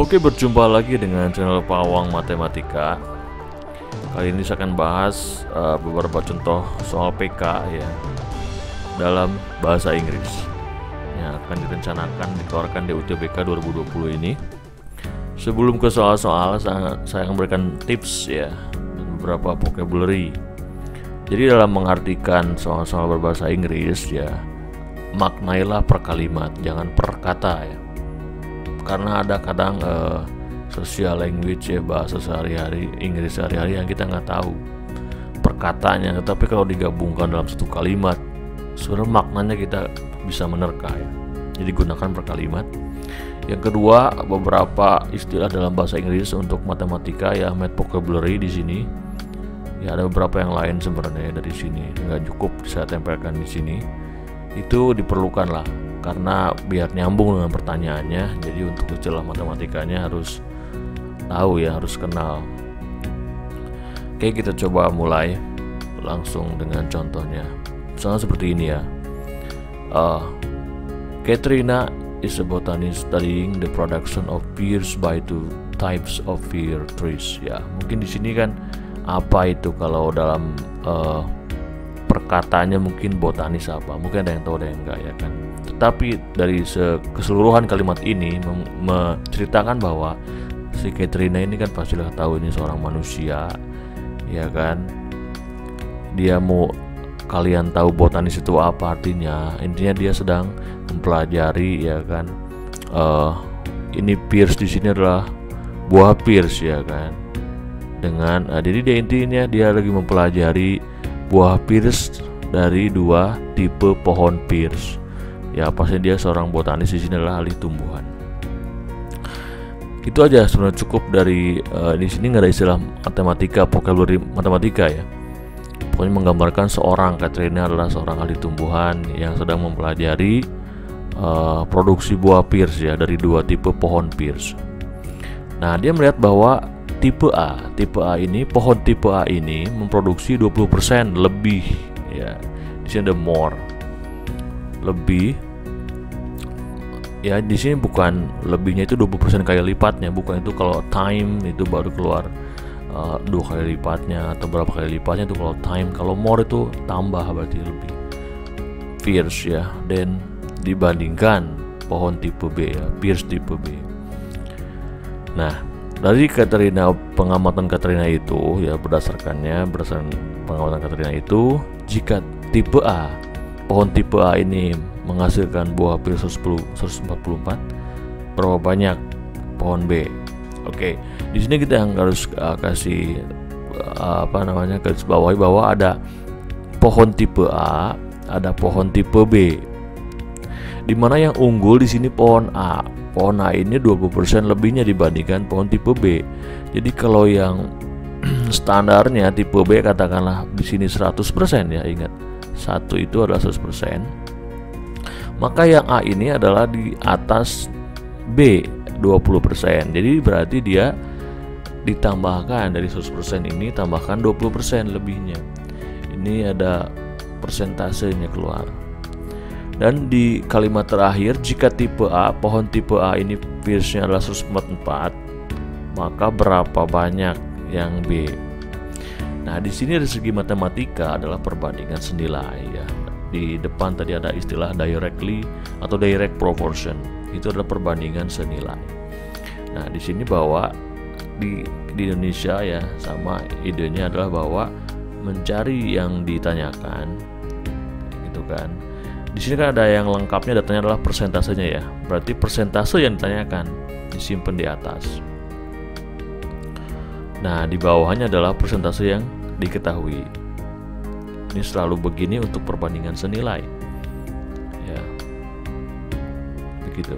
Oke, berjumpa lagi dengan channel Pawang Matematika. Kali ini saya akan bahas beberapa contoh soal PK ya dalam bahasa Inggris yang akan direncanakan dikeluarkan di UTBK 2020 ini. Sebelum ke soal-soal, saya akan memberikan tips ya dan beberapa vocabulary. Jadi dalam mengartikan soal-soal berbahasa Inggris ya, maknailah per kalimat, jangan per kata ya. Karena ada kadang social language ya, bahasa sehari-hari, Inggris sehari-hari yang kita nggak tahu perkataannya, tapi kalau digabungkan dalam satu kalimat sebenarnya maknanya kita bisa menerka ya. Jadi gunakan per kalimat. Yang kedua, beberapa istilah dalam bahasa Inggris untuk matematika ya, math vocabulary di sini. Ya ada beberapa yang lain sebenarnya dari sini, nggak cukup saya tempelkan di sini. Itu diperlukan lah, karena biar nyambung dengan pertanyaannya. Jadi untuk istilah matematikanya harus tahu ya, harus kenal. Oke, kita coba mulai langsung dengan contohnya. Misalnya seperti ini ya. Katrina is a botanist studying the production of pears by two types of pear trees. Ya, mungkin di sini kan apa itu kalau dalam perkataannya mungkin botanis apa, mungkin ada yang tahu ada yang enggak ya kan. Tetapi dari keseluruhan kalimat ini menceritakan bahwa si Katrina ini kan pastilah tahu ini seorang manusia ya kan. Dia mau kalian tahu botanis itu apa artinya, intinya dia sedang mempelajari ya kan. Ini pears di sini adalah buah pears ya kan. Jadi dia intinya dia lagi mempelajari buah pears dari dua tipe pohon pears. Ya pasti dia seorang botanis, di sini adalah ahli tumbuhan. Itu aja sebenarnya cukup dari di sini nggak ada istilah matematika, vocabulary matematika ya. Pokoknya menggambarkan seorang Katrina adalah seorang ahli tumbuhan yang sedang mempelajari produksi buah pears ya dari dua tipe pohon pears. Nah, dia melihat bahwa tipe A ini, pohon tipe A ini memproduksi 20% lebih ya. Di sini ada more. Lebih ya, di sini bukan lebihnya itu 20% kali lipatnya, bukan itu kalau time itu baru keluar 2 kali lipatnya atau berapa kali lipatnya itu kalau time. Kalau more itu tambah berarti lebih pears ya, dan dibandingkan pohon tipe B ya, pears tipe B. Nah, dari pengamatan Katrina itu ya, berdasarkan pengamatan Katrina itu, jika tipe A, pohon tipe A ini menghasilkan buah pears 144, berapa banyak pohon B? Oke, di sini kita yang harus kasih garis bawahi bahwa ada pohon tipe A, ada pohon tipe B. Dimana yang unggul di sini pohon A. Pohon A ini 20% lebihnya dibandingkan pohon tipe B. Jadi kalau yang standarnya tipe B katakanlah di sini 100% ya, ingat. Satu itu adalah 100%. Maka yang A ini adalah di atas B 20%. Jadi berarti dia ditambahkan dari 100% ini, tambahkan 20% lebihnya. Ini ada persentasenya keluar. Dan di kalimat terakhir, jika tipe A, pohon tipe A ini pearsnya adalah 144, maka berapa banyak yang B? Nah, di sini dari segi matematika adalah perbandingan senilai ya. Di depan tadi ada istilah directly atau direct proportion. Itu adalah perbandingan senilai. Nah, di sini bahwa di Indonesia ya, sama idenya adalah bahwa mencari yang ditanyakan gitu kan. Di sini kan ada yang lengkapnya, datanya adalah persentasenya ya. Berarti persentase yang ditanyakan disimpan di atas. Nah, di bawahnya adalah persentase yang diketahui. Ini selalu begini untuk perbandingan senilai. Ya. Begitu.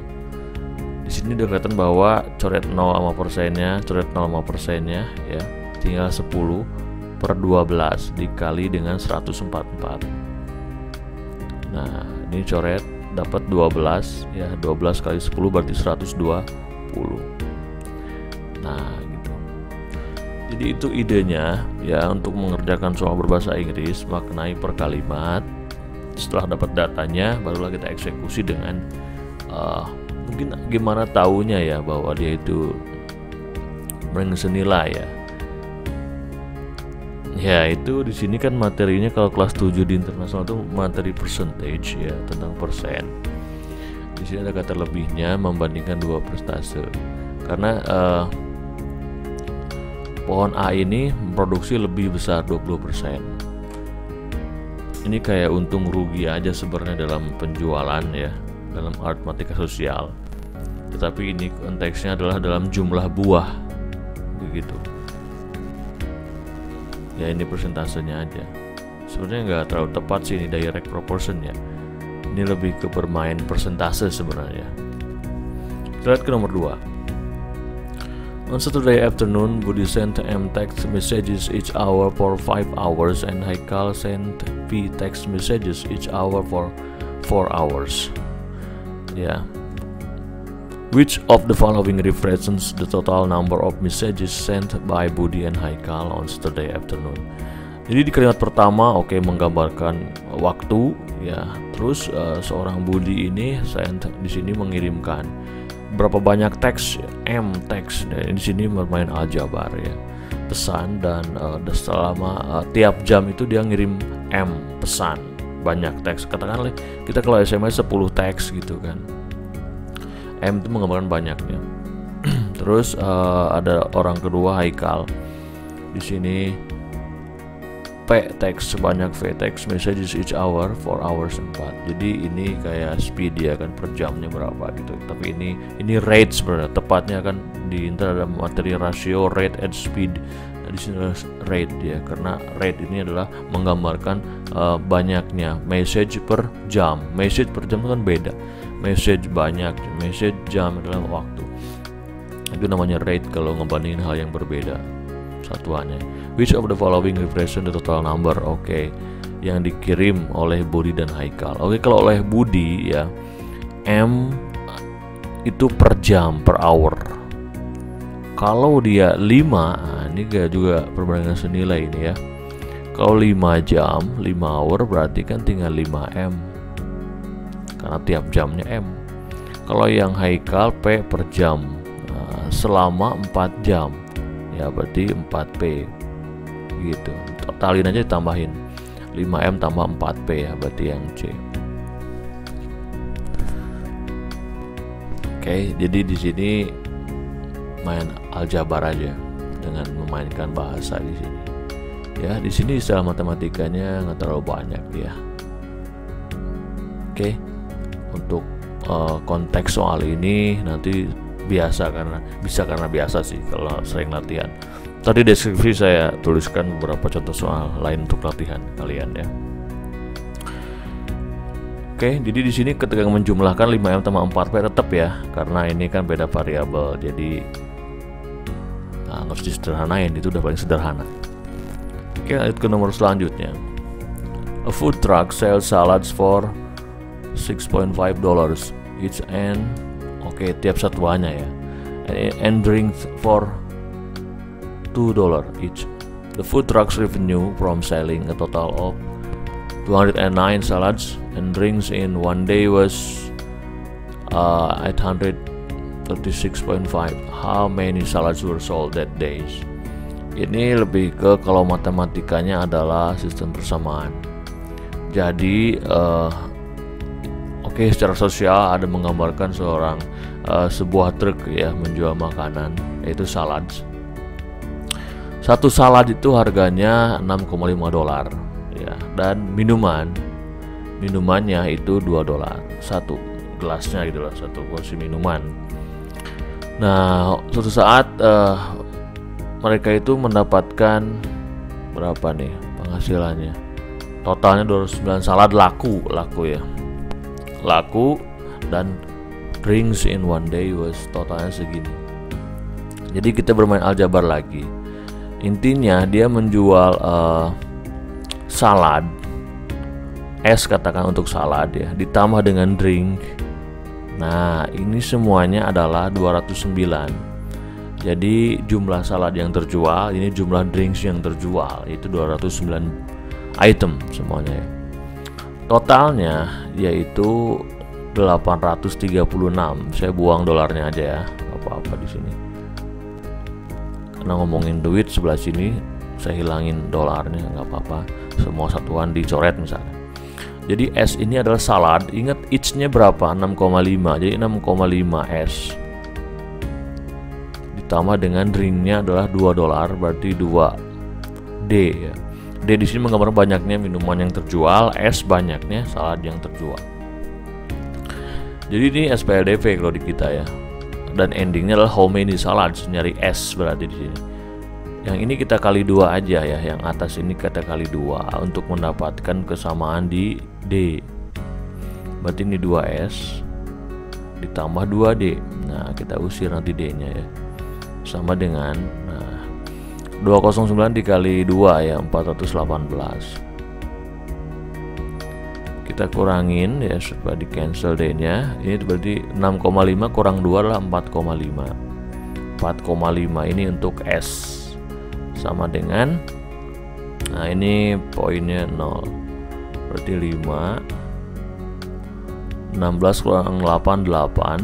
Di sini udah kelihatan bahwa coret 0 sama persennya, coret 0 sama persennya ya. Tinggal 10/12 dikali dengan 144. Nah, ini coret dapat 12 ya, 12 kali 10 berarti 120. Nah, gitu. Jadi itu idenya ya untuk mengerjakan soal berbahasa Inggris, maknai per kalimat. Setelah dapat datanya, barulah kita eksekusi dengan Mungkin gimana taunya ya bahwa dia itu ranking senilai ya. Ya itu di sini kan materinya kalau kelas 7 di internasional itu materi percentage ya, tentang persen. Di sini ada kata lebihnya membandingkan dua prestase. Karena pohon A ini memproduksi lebih besar 20%. Ini kayak untung rugi aja sebenarnya dalam penjualan ya, dalam aritmatika sosial. Tetapi ini konteksnya adalah dalam jumlah buah, begitu. Ya ini persentasenya aja. Sebenarnya nggak terlalu tepat sih ini direct proportion ya. Ini lebih ke bermain persentase sebenarnya. Kita lihat ke nomor 2. On Saturday afternoon, Budi sent M text messages each hour for 5 hours and Haikal sent P text messages each hour for 4 hours. Yeah. Which of the following represents the total number of messages sent by Budi and Haikal on Saturday afternoon? Jadi di kalimat pertama menggambarkan waktu ya. Terus seorang Budi ini di sini mengirimkan berapa banyak teks, M teks. Dan di sini bermain aljabar ya. Pesan dan selama tiap jam itu dia ngirim M pesan, banyak teks. Katakanlah kita kalau SMS 10 teks gitu kan. M itu menggambarkan banyaknya. Terus ada orang kedua Haikal. Di sini P teks sebanyak V teks messages each hour 4 hours 4. Jadi ini kayak speed ya kan, per jamnya berapa gitu. Tapi ini rate sebenarnya. Tepatnya kan di Intel ada materi rasio rate and speed. Nah, di sini rate ya, karena rate ini adalah menggambarkan banyaknya message per jam. Message per jam itu kan beda. Message banyak, message jam adalah waktu. Itu namanya rate kalau ngebandingin hal yang berbeda satuannya. Which of the following represent the total number? Yang dikirim oleh Budi dan Haikal. Kalau oleh Budi ya, M itu per jam, per hour. Kalau dia 5, ini juga perbandingan senilai ini ya. Kalau 5 jam, 5 hour berarti kan tinggal 5M. Karena tiap jamnya M. Kalau yang Haikal P per jam, selama 4 jam ya berarti 4P gitu. Totalin aja, ditambahin 5M tambah 4P ya, berarti yang C. Jadi di sini main aljabar aja dengan memainkan bahasa di sini. Ya, di sini istilah matematikanya nggak terlalu banyak ya. Untuk konteks soal ini nanti karena biasa sih kalau sering latihan. Tadi deskripsi saya tuliskan beberapa contoh soal lain untuk latihan kalian ya. Jadi di sini ketika menjumlahkan 5M tambah 4P tetap ya, karena ini kan beda variabel. Jadi nggak harus disederhanain, itu udah paling sederhana. Lanjut ke nomor selanjutnya. A food truck sells salads for $6.5 each and tiap satuannya ya, and drinks for $2 each. The food truck's revenue from selling a total of 209 salads and drinks in one day was 836.5. How many salads were sold that day? Ini lebih ke kalau matematikanya adalah sistem persamaan. Jadi secara sosial ada menggambarkan sebuah truk ya menjual makanan, yaitu salad. Satu salad itu harganya $6.5 ya, dan minumannya itu $2, satu gelasnya gitu lah, satu porsi minuman. Nah, suatu saat mereka itu mendapatkan berapa nih penghasilannya? Totalnya 209 salad laku ya. Laku, dan drinks in one day was totalnya segini. Jadi kita bermain aljabar lagi. Intinya dia menjual salad es, katakan untuk salad ya, ditambah dengan drink. Nah ini semuanya adalah 209. Jadi jumlah salad yang terjual, ini jumlah drinks yang terjual, itu 209 item semuanya ya. Totalnya yaitu 836. Saya buang dolarnya aja ya, apa-apa di sini. Karena ngomongin duit sebelah sini, saya hilangin dolarnya, nggak apa-apa. Semua satuan dicoret misalnya. Jadi S ini adalah salad. Ingat each-nya berapa? 6,5. Jadi 6,5 S. Ditambah dengan drinknya adalah 2 dolar, berarti 2 D ya. D di sini menggambarkan banyaknya minuman yang terjual, S banyaknya salad yang terjual. Jadi ini SPLDV kalau di kita ya. Dan endingnya adalah how many salads, nyari S berarti di sini. Yang ini kita kali 2 aja ya, yang atas ini kita kali 2 untuk mendapatkan kesamaan di D. Berarti ini 2S ditambah 2D. Nah, kita usir nanti D-nya ya. Sama dengan 209 dikali 2 ya, 418. Kita kurangin ya supaya di cancel D-nya. Ini berarti 6,5 kurang 2 adalah 4,5. 4,5 ini untuk S. Sama dengan, nah ini poinnya 0, berarti 5. 16 kurang 8, 8.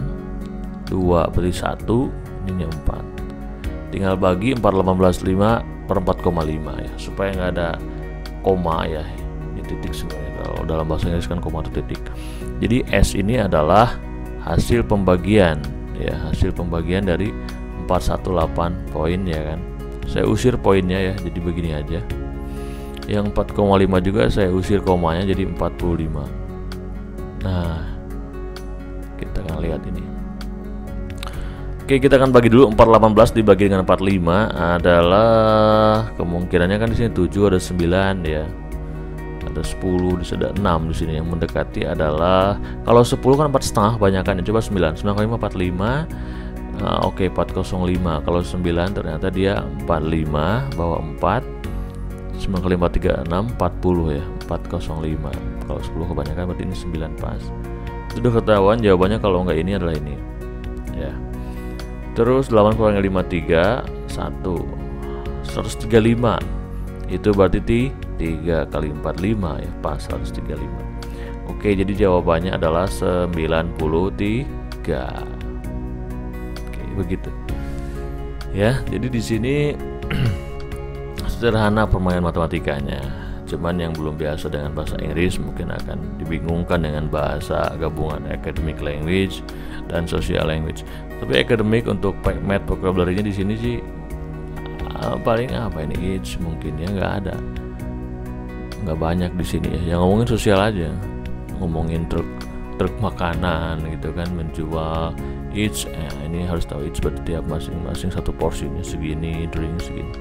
2 berarti 1. Ini 4. Tinggal bagi 4,18,5 per 4,5 ya, supaya nggak ada koma ya. Ini titik sebenarnya, kalau dalam bahasa Inggris kan koma atau titik. Jadi S ini adalah hasil pembagian ya, hasil pembagian dari 418 poin ya kan. Saya usir poinnya ya, jadi begini aja. Yang 4,5 juga saya usir komanya, jadi 45. Nah, kita akan lihat ini. Oke, kita akan bagi dulu 418 dibagi dengan 45 adalah kemungkinannya kan di sini 7 ada 9 ya. Ada 10, di sini ada 6 di sini. Yang mendekati adalah kalau 10 kan 4,5 banyakan ya. Coba 9. 9 kali 5 45. Oke, 405. Kalau 9 ternyata dia 45 bawah 4. 9 kali 4 36 40 ya. 405. Kalau 10 kebanyakan berarti ini 9 pas. Itu udah ketahuan jawabannya, kalau enggak ini adalah ini. Ya. Terus 8 kurang 5 3 1. 135. Itu berarti 3 kali 45 ya, pas 135. Oke, jadi jawabannya adalah 93. Begitu ya. Jadi di sini sederhana permainan matematikanya, cuman yang belum biasa dengan bahasa Inggris mungkin akan dibingungkan dengan bahasa gabungan academic language dan social language. Tapi academic untuk math vocabulary-nya di sini sih paling apa ini each mungkin ya, nggak banyak di sini ya. Yang ngomongin sosial aja, ngomongin truk makanan gitu kan, menjual each, ini harus tahu each berarti tiap masing-masing satu porsinya segini, drink segini.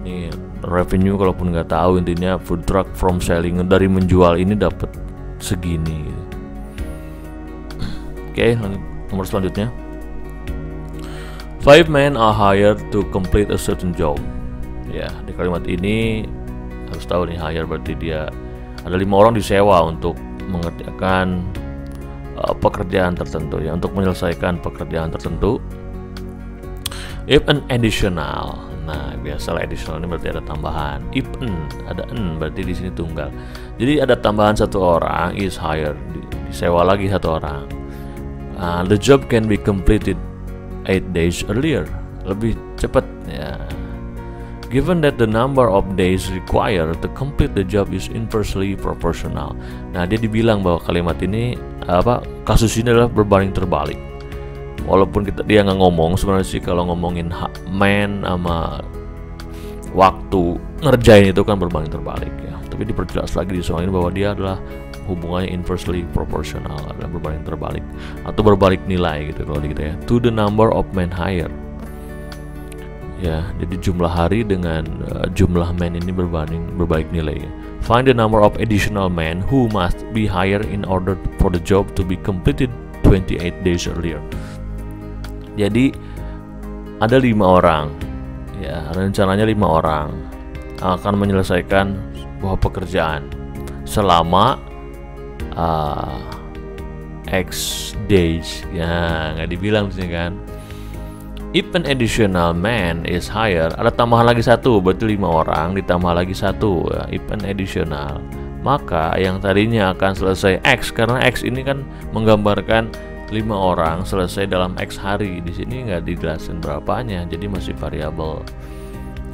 Ini revenue kalaupun nggak tahu, intinya food truck from selling, dari menjual ini dapat segini gitu. Oke, nomor selanjutnya. 5 men are hired to complete a certain job. Ya, di kalimat ini harus tahu nih, hire berarti dia ada 5 orang disewa untuk mengerjakan pekerjaan tertentu ya, untuk menyelesaikan pekerjaan tertentu. If an additional, nah biasalah additional ini berarti ada tambahan. If ada berarti di sini tunggal. Jadi ada tambahan 1 orang is hired, disewa lagi 1 orang. The job can be completed 8 days earlier, lebih cepat ya. Given that the number of days required to complete the job is inversely proportional. Nah, dia dibilang bahwa kalimat ini kasus ini adalah berbanding terbalik. Walaupun dia nggak ngomong sebenarnya sih, kalau ngomongin man sama waktu ngerjain itu kan berbanding terbalik ya. Tapi diperjelas lagi di soal ini bahwa dia adalah hubungannya inversely proportional, adalah berbanding terbalik atau berbalik nilai gitu kalau gitu ya. To the number of men hired. Ya, jadi jumlah hari dengan jumlah men ini berbalik nilai ya. Find the number of additional men who must be hired in order for the job to be completed 28 days earlier. Jadi ada 5 orang ya, rencananya 5 orang akan menyelesaikan sebuah pekerjaan selama X days ya, nggak dibilang di sini kan. If an additional man is hired, ada tambahan lagi 1, berarti 5 orang ditambah lagi 1 ya. If an additional maka yang tadinya akan selesai X, karena X ini kan menggambarkan 5 orang selesai dalam X hari. Di sini nggak dijelasin berapanya, jadi masih variabel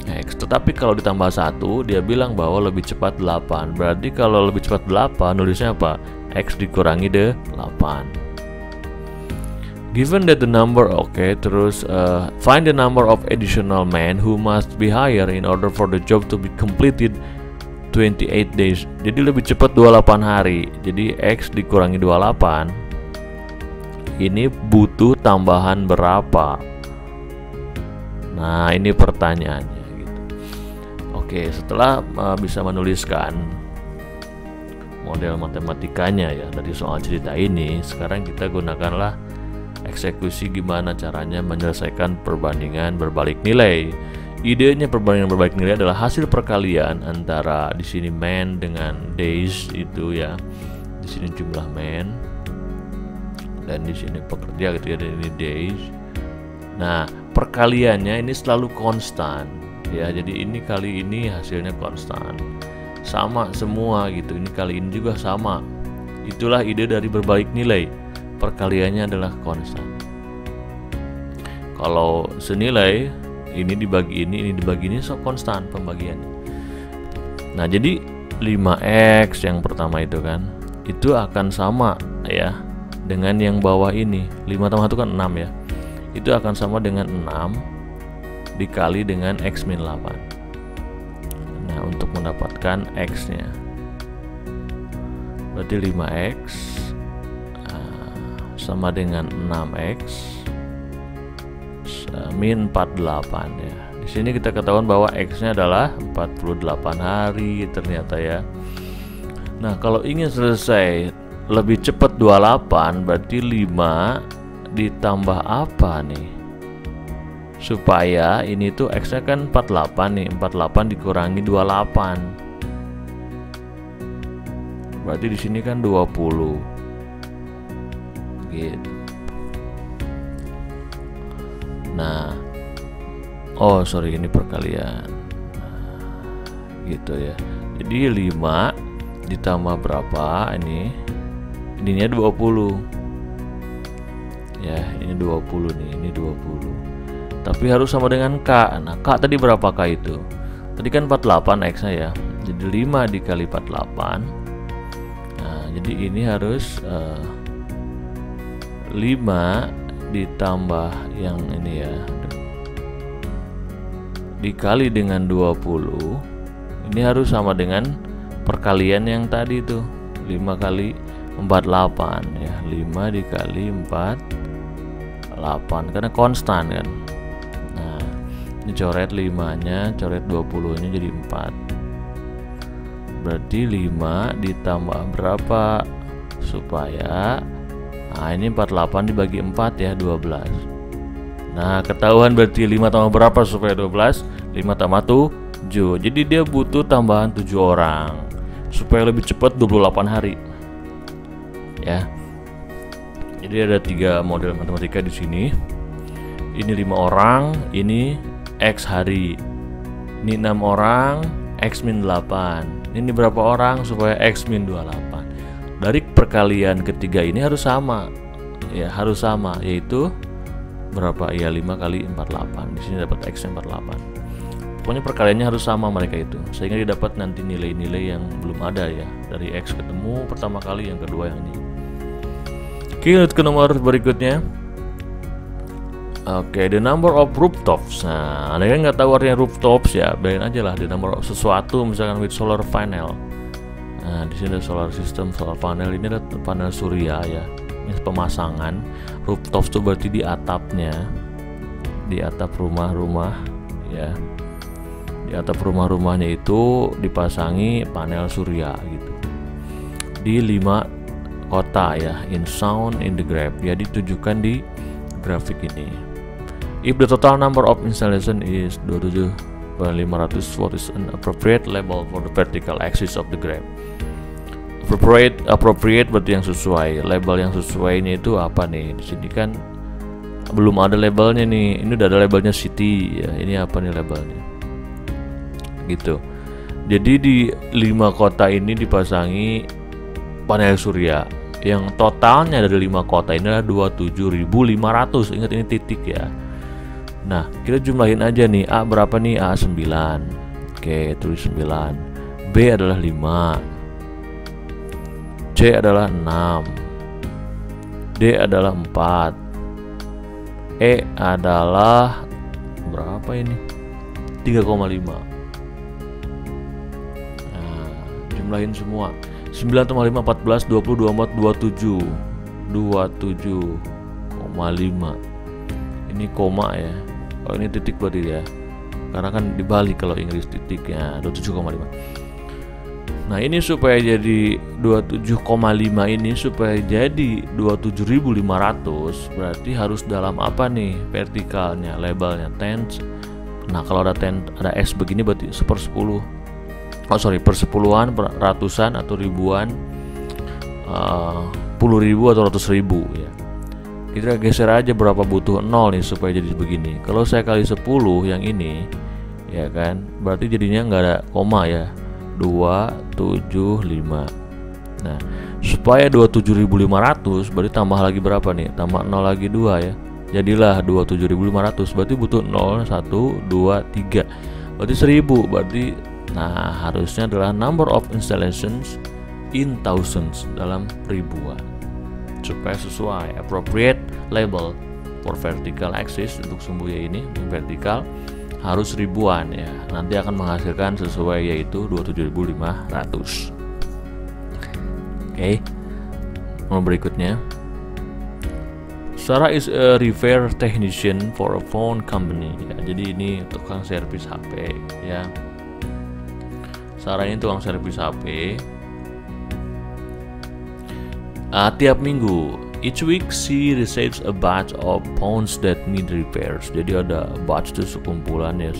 X. Tetapi kalau ditambah 1, dia bilang bahwa lebih cepat 8. Berarti kalau lebih cepat 8, nulisnya apa? X dikurangi 8. Given that the number, terus find the number of additional men who must be hired in order for the job to be completed 28 days. Jadi lebih cepat 28 hari. Jadi X dikurangi 28. Ini butuh tambahan berapa? Nah, ini pertanyaannya gitu. Oke, setelah bisa menuliskan model matematikanya ya dari soal cerita ini, sekarang kita gunakanlah eksekusi gimana caranya menyelesaikan perbandingan berbalik nilai. Idenya perbandingan berbalik nilai adalah hasil perkalian antara di sini men dengan days itu ya. Di sini jumlah men dan di sini pekerja gitu ya, dan ini days. Nah, perkaliannya ini selalu konstan ya. Jadi ini kali ini hasilnya konstan. Sama semua gitu. Ini kali ini juga sama. Itulah ide dari berbalik nilai. Perkaliannya adalah konstan. Kalau senilai ini dibagi ini dibagi ini, so konstan pembagiannya. Nah, jadi 5x yang pertama itu kan, itu akan sama ya dengan yang bawah ini. 5 tambah 1 kan 6 ya. Itu akan sama dengan 6 dikali dengan x min 8. Nah, untuk mendapatkan x-nya berarti 5x sama dengan 6x min 48 ya. Di sini kita ketahuan bahwa x-nya adalah 48 hari ternyata ya. Nah, kalau ingin selesai lebih cepat 28, berarti 5 ditambah apa nih? Supaya ini tuh x-nya kan 48 nih, 48 dikurangi 28. Berarti di sini kan 20. Gitu. Nah, ini perkalian. Gitu ya. Jadi 5 ditambah berapa ini? Ininya 20. Ya, ini 20 nih, ini 20. Tapi harus sama dengan K. Nah, K tadi berapa K itu? Tadi kan 48 X-nya ya. Jadi 5 dikali 48. Nah, jadi ini harus 5 ditambah yang ini ya, dikali dengan 20. Ini harus sama dengan perkalian yang tadi itu, 5 kali 48 ya, 5 dikali 48 karena konstan kan. Nah, ini coret 5 nya, coret 20 nya jadi 4. Berarti 5 ditambah berapa supaya, nah ini 48 dibagi 4 ya, 12. Nah, ketahuan berarti 5 tambah berapa supaya 12? 5 tambah 7. Jadi dia butuh tambahan 7 orang supaya lebih cepat 28 hari. Ya. Jadi ada 3 model matematika di sini. Ini 5 orang, ini X hari. Ini 6 orang, X min 8. Ini berapa orang supaya X min 28. Dari perkalian ketiga ini harus sama. Ya, harus sama, yaitu berapa? Ya, 5 kali 48. Di sini dapat X 48. Pokoknya perkaliannya harus sama mereka itu, sehingga didapat nanti nilai-nilai yang belum ada ya. Dari X ketemu pertama kali, yang kedua yang ini. Oke, lanjut ke nomor berikutnya. Oke, the number of rooftops. Nah, Anda kan nggak tahu artinya rooftops ya, bayangin aja lah the number of sesuatu, misalkan with solar panel. Nah, di sini ada solar system, solar panel, ini ada panel surya ya. Ini pemasangan. Rooftops itu berarti di atapnya, di atap rumah-rumah ya. Di atap rumah-rumahnya itu dipasangi panel surya gitu. Di 5 kota ya, in shown in the graph ya, ditunjukkan di grafik ini. If the total number of installation is 27,500, what is an appropriate label for the vertical axis of the graph? Appropriate berarti yang sesuai. Label yang sesuainya itu apa nih? Di sini kan belum ada labelnya nih. Ini udah ada labelnya city ya. Ini apa nih labelnya? Gitu. Jadi di 5 kota ini dipasangi panel surya. Yang totalnya dari 5 kota ini adalah 27.500. Ingat ini titik ya. Nah, kita jumlahin aja nih. A berapa nih? A 9. Oke, tulis 9. B adalah 5. C adalah 6. D adalah 4. E adalah berapa ini? 3,5. Nah, jumlahin semua. 9 tambah 5 14 20 24 27 27,5. Ini koma ya. Kalau ini titik berarti ya. Karena kan dibalik kalau Inggris titiknya 27,5. Nah, ini supaya jadi 27,5 ini supaya jadi 27.500 berarti harus dalam apa nih vertikalnya, labelnya tens. Nah, kalau ada ada S begini berarti sepersepuluh. Oh sorry, persepuluhan, ratusan atau ribuan, puluh ribu atau ratus ribu ya. Kita geser aja berapa butuh 0 nih supaya jadi begini. Kalau saya kali 10 yang ini ya kan, berarti jadinya nggak ada koma ya. 275. Nah, supaya 27.500 berarti tambah lagi berapa nih? Tambah 0 lagi 2 ya. Jadilah 27.500. Berarti butuh 0 1 2 3. Berarti 1000. Berarti nah, harusnya adalah number of installations in thousands, dalam ribuan. Supaya sesuai appropriate label for vertical axis untuk sumbunya ini yang vertikal harus ribuan ya. Nanti akan menghasilkan sesuai yaitu 27.500. Oke. Nomor berikutnya. Sarah is a repair technician for a phone company ya. Jadi ini tukang servis HP ya. Sarah ini tukang servis HP. Tiap minggu, each week she receives a batch of phones that need repairs. Jadi ada batch itu sekumpulan ya,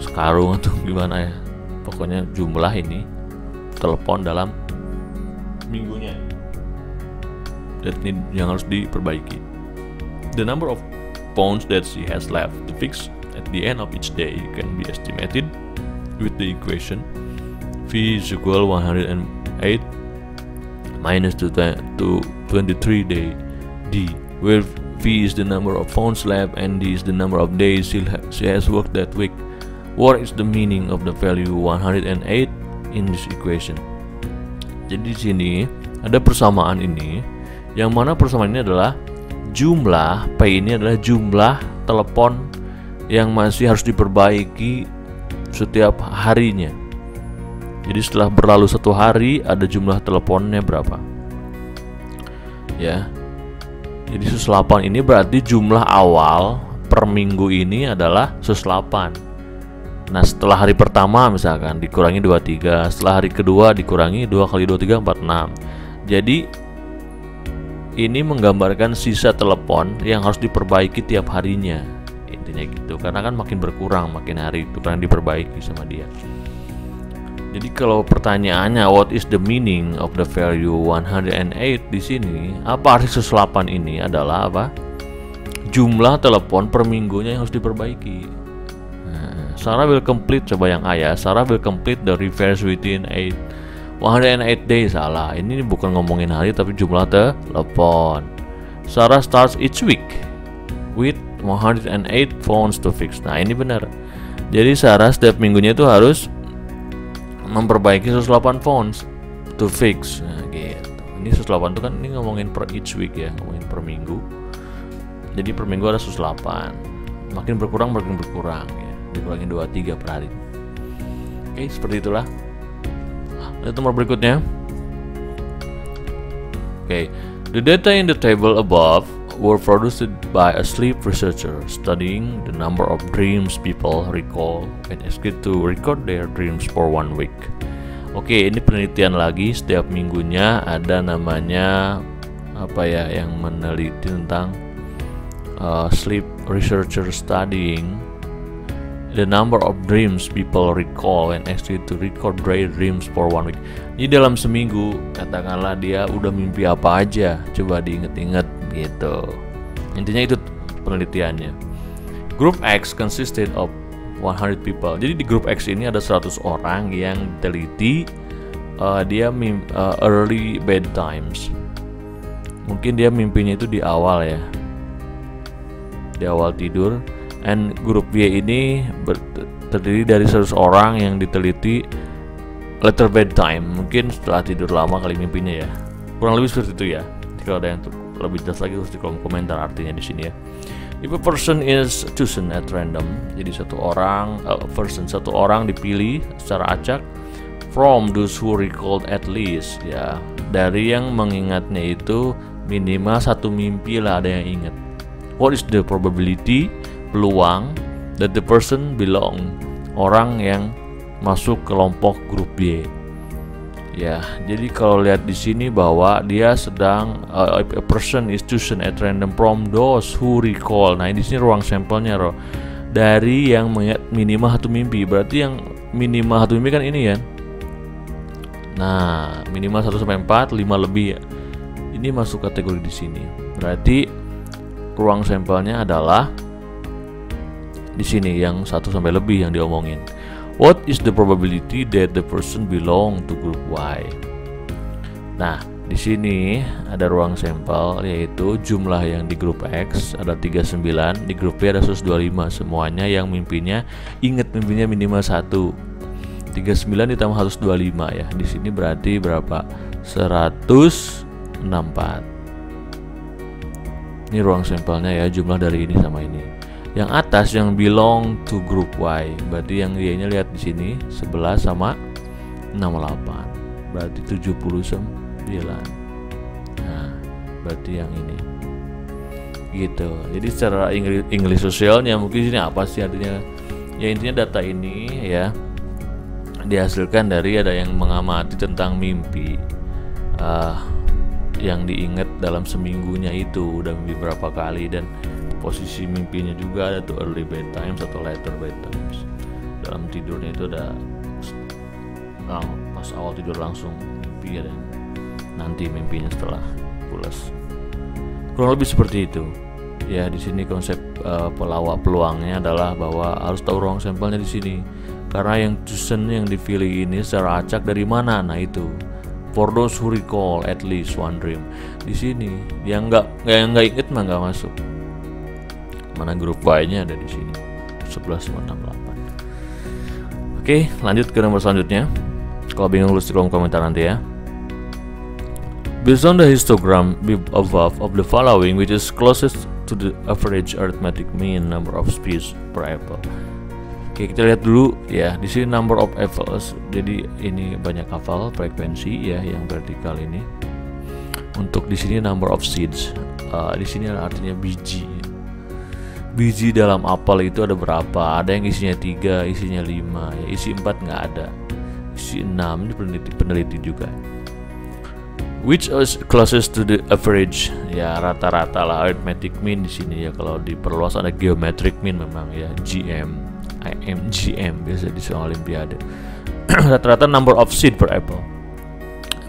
sekarung atau gimana ya. Pokoknya jumlah ini telepon dalam minggunya yang harus diperbaiki. The number of phones that she has left to fix at the end of each day can be estimated with the equation V is equal 108 minus 23 day D, where V is the number of phones left and D is the number of days she has worked that week. What is the meaning of the value 108 in this equation? Jadi di sini ada persamaan ini, yang mana persamaan ini adalah jumlah P ini adalah jumlah telepon yang masih harus diperbaiki setiap harinya. Jadi setelah berlalu 1 hari ada jumlah teleponnya berapa ya. Jadi 108 ini berarti jumlah awal per minggu ini adalah 108. Nah, setelah hari pertama misalkan dikurangi 23, setelah hari kedua dikurangi 2 kali 23 46. Jadi ini menggambarkan sisa telepon yang harus diperbaiki tiap harinya. Intinya gitu. Karena kan makin berkurang makin hari itu kan diperbaiki sama dia. Jadi kalau pertanyaannya what is the meaning of the value 108 di sini, apa arti 108 ini adalah apa? Jumlah telepon per minggunya yang harus diperbaiki. Nah, Sarah will complete, coba yang A ya. Sarah will complete the repairs within 108 days. Salah. Ini bukan ngomongin hari tapi jumlah telepon. Sarah starts each week with 108 phones to fix. Nah, ini benar. Jadi Sarah setiap minggunya itu harus memperbaiki 108 phones to fix. Nah, gitu. Ini 108 itu kan ini ngomongin per each week ya, ngomongin per minggu. Jadi per minggu ada 108. Makin berkurang ya. Dikurangi 23 per hari. Oke, seperti itulah. Lihat nomor berikutnya. Oke. The data in the table above were produced by a sleep researcher studying the number of dreams people recall when asked to record their dreams for 1 week. Oke, ini penelitian lagi, setiap minggunya ada namanya apa ya yang meneliti tentang sleep researcher studying the number of dreams people recall when asked to record their dreams for 1 week. Jadi dalam seminggu katakanlah dia udah mimpi apa aja, coba diinget-inget gitu. Intinya itu penelitiannya. Group X consisted of 100 people. Jadi di grup X ini ada 100 orang yang teliti dia early bedtimes. Mungkin dia mimpinya itu di awal ya, di awal tidur. And grup Y ini terdiri dari 100 orang yang diteliti later bedtime, mungkin setelah tidur lama kali mimpinya ya. Kurang lebih seperti itu ya. Kalau ada yang lebih jelas lagi terus di kolom komentar artinya di sini ya. If a person is chosen at random, jadi satu orang dipilih secara acak from those who recalled at least, ya, dari yang mengingatnya itu minimal satu mimpi lah ada yang ingat. What is the probability, peluang that the person belong, orang yang masuk kelompok grup Y. Ya, jadi kalau lihat di sini bahwa dia sedang a person is chosen at random from those who recall. Nah, di sini ruang sampelnya dari yang mengingat minimal satu mimpi. Berarti yang minimal satu mimpi kan ini ya. Nah, minimal 1 sampai 4, 5 lebih ya. Ini masuk kategori di sini. Berarti ruang sampelnya adalah di sini yang 1 sampai lebih yang diomongin. What is the probability that the person belong to group Y? Nah, di sini ada ruang sampel yaitu jumlah yang di grup X ada 39, di grup Y ada 125. Semuanya yang mimpinya ingat mimpinya minimal 1. 39 ditambah 125 ya. Di sini berarti berapa? 164. Ini ruang sampelnya ya, jumlah dari ini sama ini. Yang atas yang belong to group Y, berarti yang Y-nya lihat di sini 11 sama 68, berarti 79. Nah, berarti yang ini. Gitu. Jadi secara English sosialnya mungkin sini apa sih artinya? Ya intinya data ini ya dihasilkan dari ada yang mengamati tentang mimpi yang diingat dalam seminggunya itu udah mimpi berapa kali, dan posisi mimpinya juga ada tuh early bedtimes atau later bedtimes. Dalam tidurnya itu ada pas awal tidur langsung mimpi ya, dan nanti mimpinya setelah pulas. Kurang lebih seperti itu. Ya, di sini konsep peluangnya adalah bahwa harus tahu ruang sampelnya di sini. Karena yang chosen yang dipilih ini secara acak dari mana? Nah itu. For those who recall at least one dream. Di sini yang nggak inget mah nggak masuk. Mana grup Y-nya ada di sini 11,68. Oke, lanjut ke nomor selanjutnya. Kalau bingung tulis di kolom komentar nanti ya. Based on the histogram above of the following, which is closest to the average arithmetic mean number of speeds per apple. Oke, kita lihat dulu ya. Di sini number of apples. Jadi ini banyak apel frekuensi ya yang vertikal ini. Untuk di sini number of seeds. Di sini artinya biji. Biji dalam apel itu ada berapa? Ada yang isinya 3, isinya 5, ya isi 4 nggak ada, isi 6. Ini peneliti juga. Which is closest to the average? Ya rata-rata lah, arithmetic mean di sini ya. Kalau diperluas ada geometric mean memang ya, GM, biasa di soal olimpiade. Rata-rata number of seed per apple.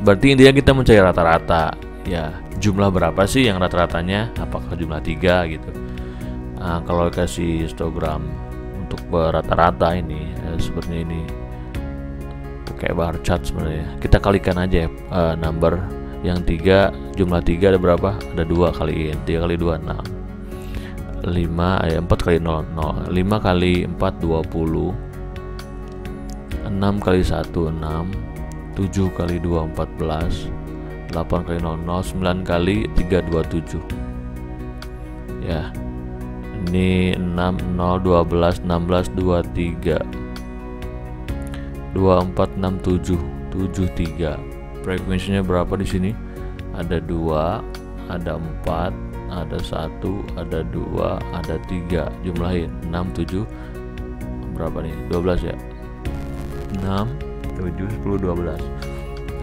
Berarti intinya kita mencari rata-rata ya, jumlah berapa sih yang rata-ratanya? Apakah jumlah 3 gitu? Nah, kalau kasih histogram untuk rata-rata ini seperti ini, kayak bar chart sebenarnya. Kita kalikan aja number yang 3, jumlah 3 ada berapa? Ada 2 kaliin 3 kali 2 6, 5 4 kali 0 0, 5 kali 4 20, 6 kali 1 6, 7 kali 2 14, 8 kali 0 0, 9 kali 3 27 ya. Ini 6 0 12 16 23 24 6 7 7 3. Frekuensinya berapa di sini? Ada 2, ada 4, ada 1, ada 2, ada 3. Jumlahin 6 7 berapa nih? 12 ya. 6 7 10 12.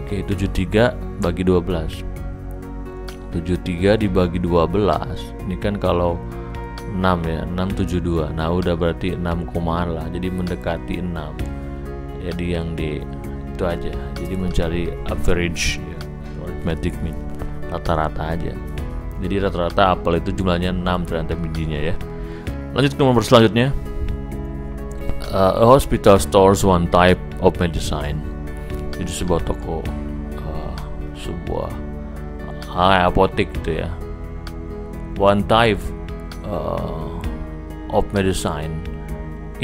Oke, 73 bagi 12. 73 dibagi 12. Ini kan kalau 6 ya, 672. Nah udah berarti 6 komaan lah, jadi mendekati 6. Jadi yang di itu aja, jadi mencari average ya, arithmetic mean, rata-rata aja. Jadi rata-rata apel itu jumlahnya 6 ternyata bijinya ya. Lanjut ke nomor selanjutnya. A hospital stores one type of medicine. Jadi sebuah toko, sebuah apotek gitu ya. One type of medicine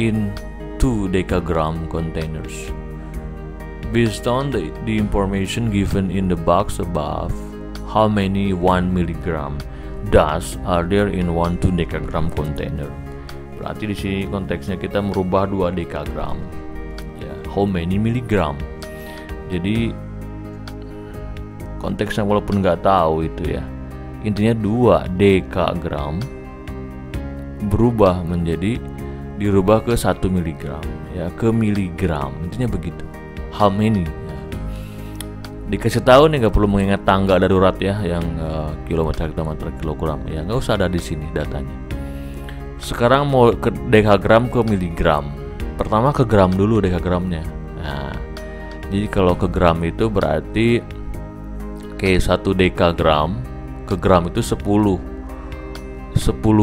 in 2 decagram containers. Based on the information given in the box above, how many 1 milligram dust are there in 2 decagram container? Berarti di sini konteksnya kita merubah 2 dekagram. Ya, how many milligram? Jadi konteksnya walaupun nggak tahu itu ya, intinya 2 dekagram berubah menjadi dirubah ke 1 miligram ya, ke miligram, intinya begitu. How many ya. Dikasih tahu nih, nggak perlu mengingat tangga darurat ya, yang kilometer kilogram ya, nggak usah ada di sini datanya. Sekarang mau ke dekagram ke miligram, pertama ke gram dulu dekagramnya. Nah, jadi kalau ke gram itu berarti 1 dekagram ke gram itu 10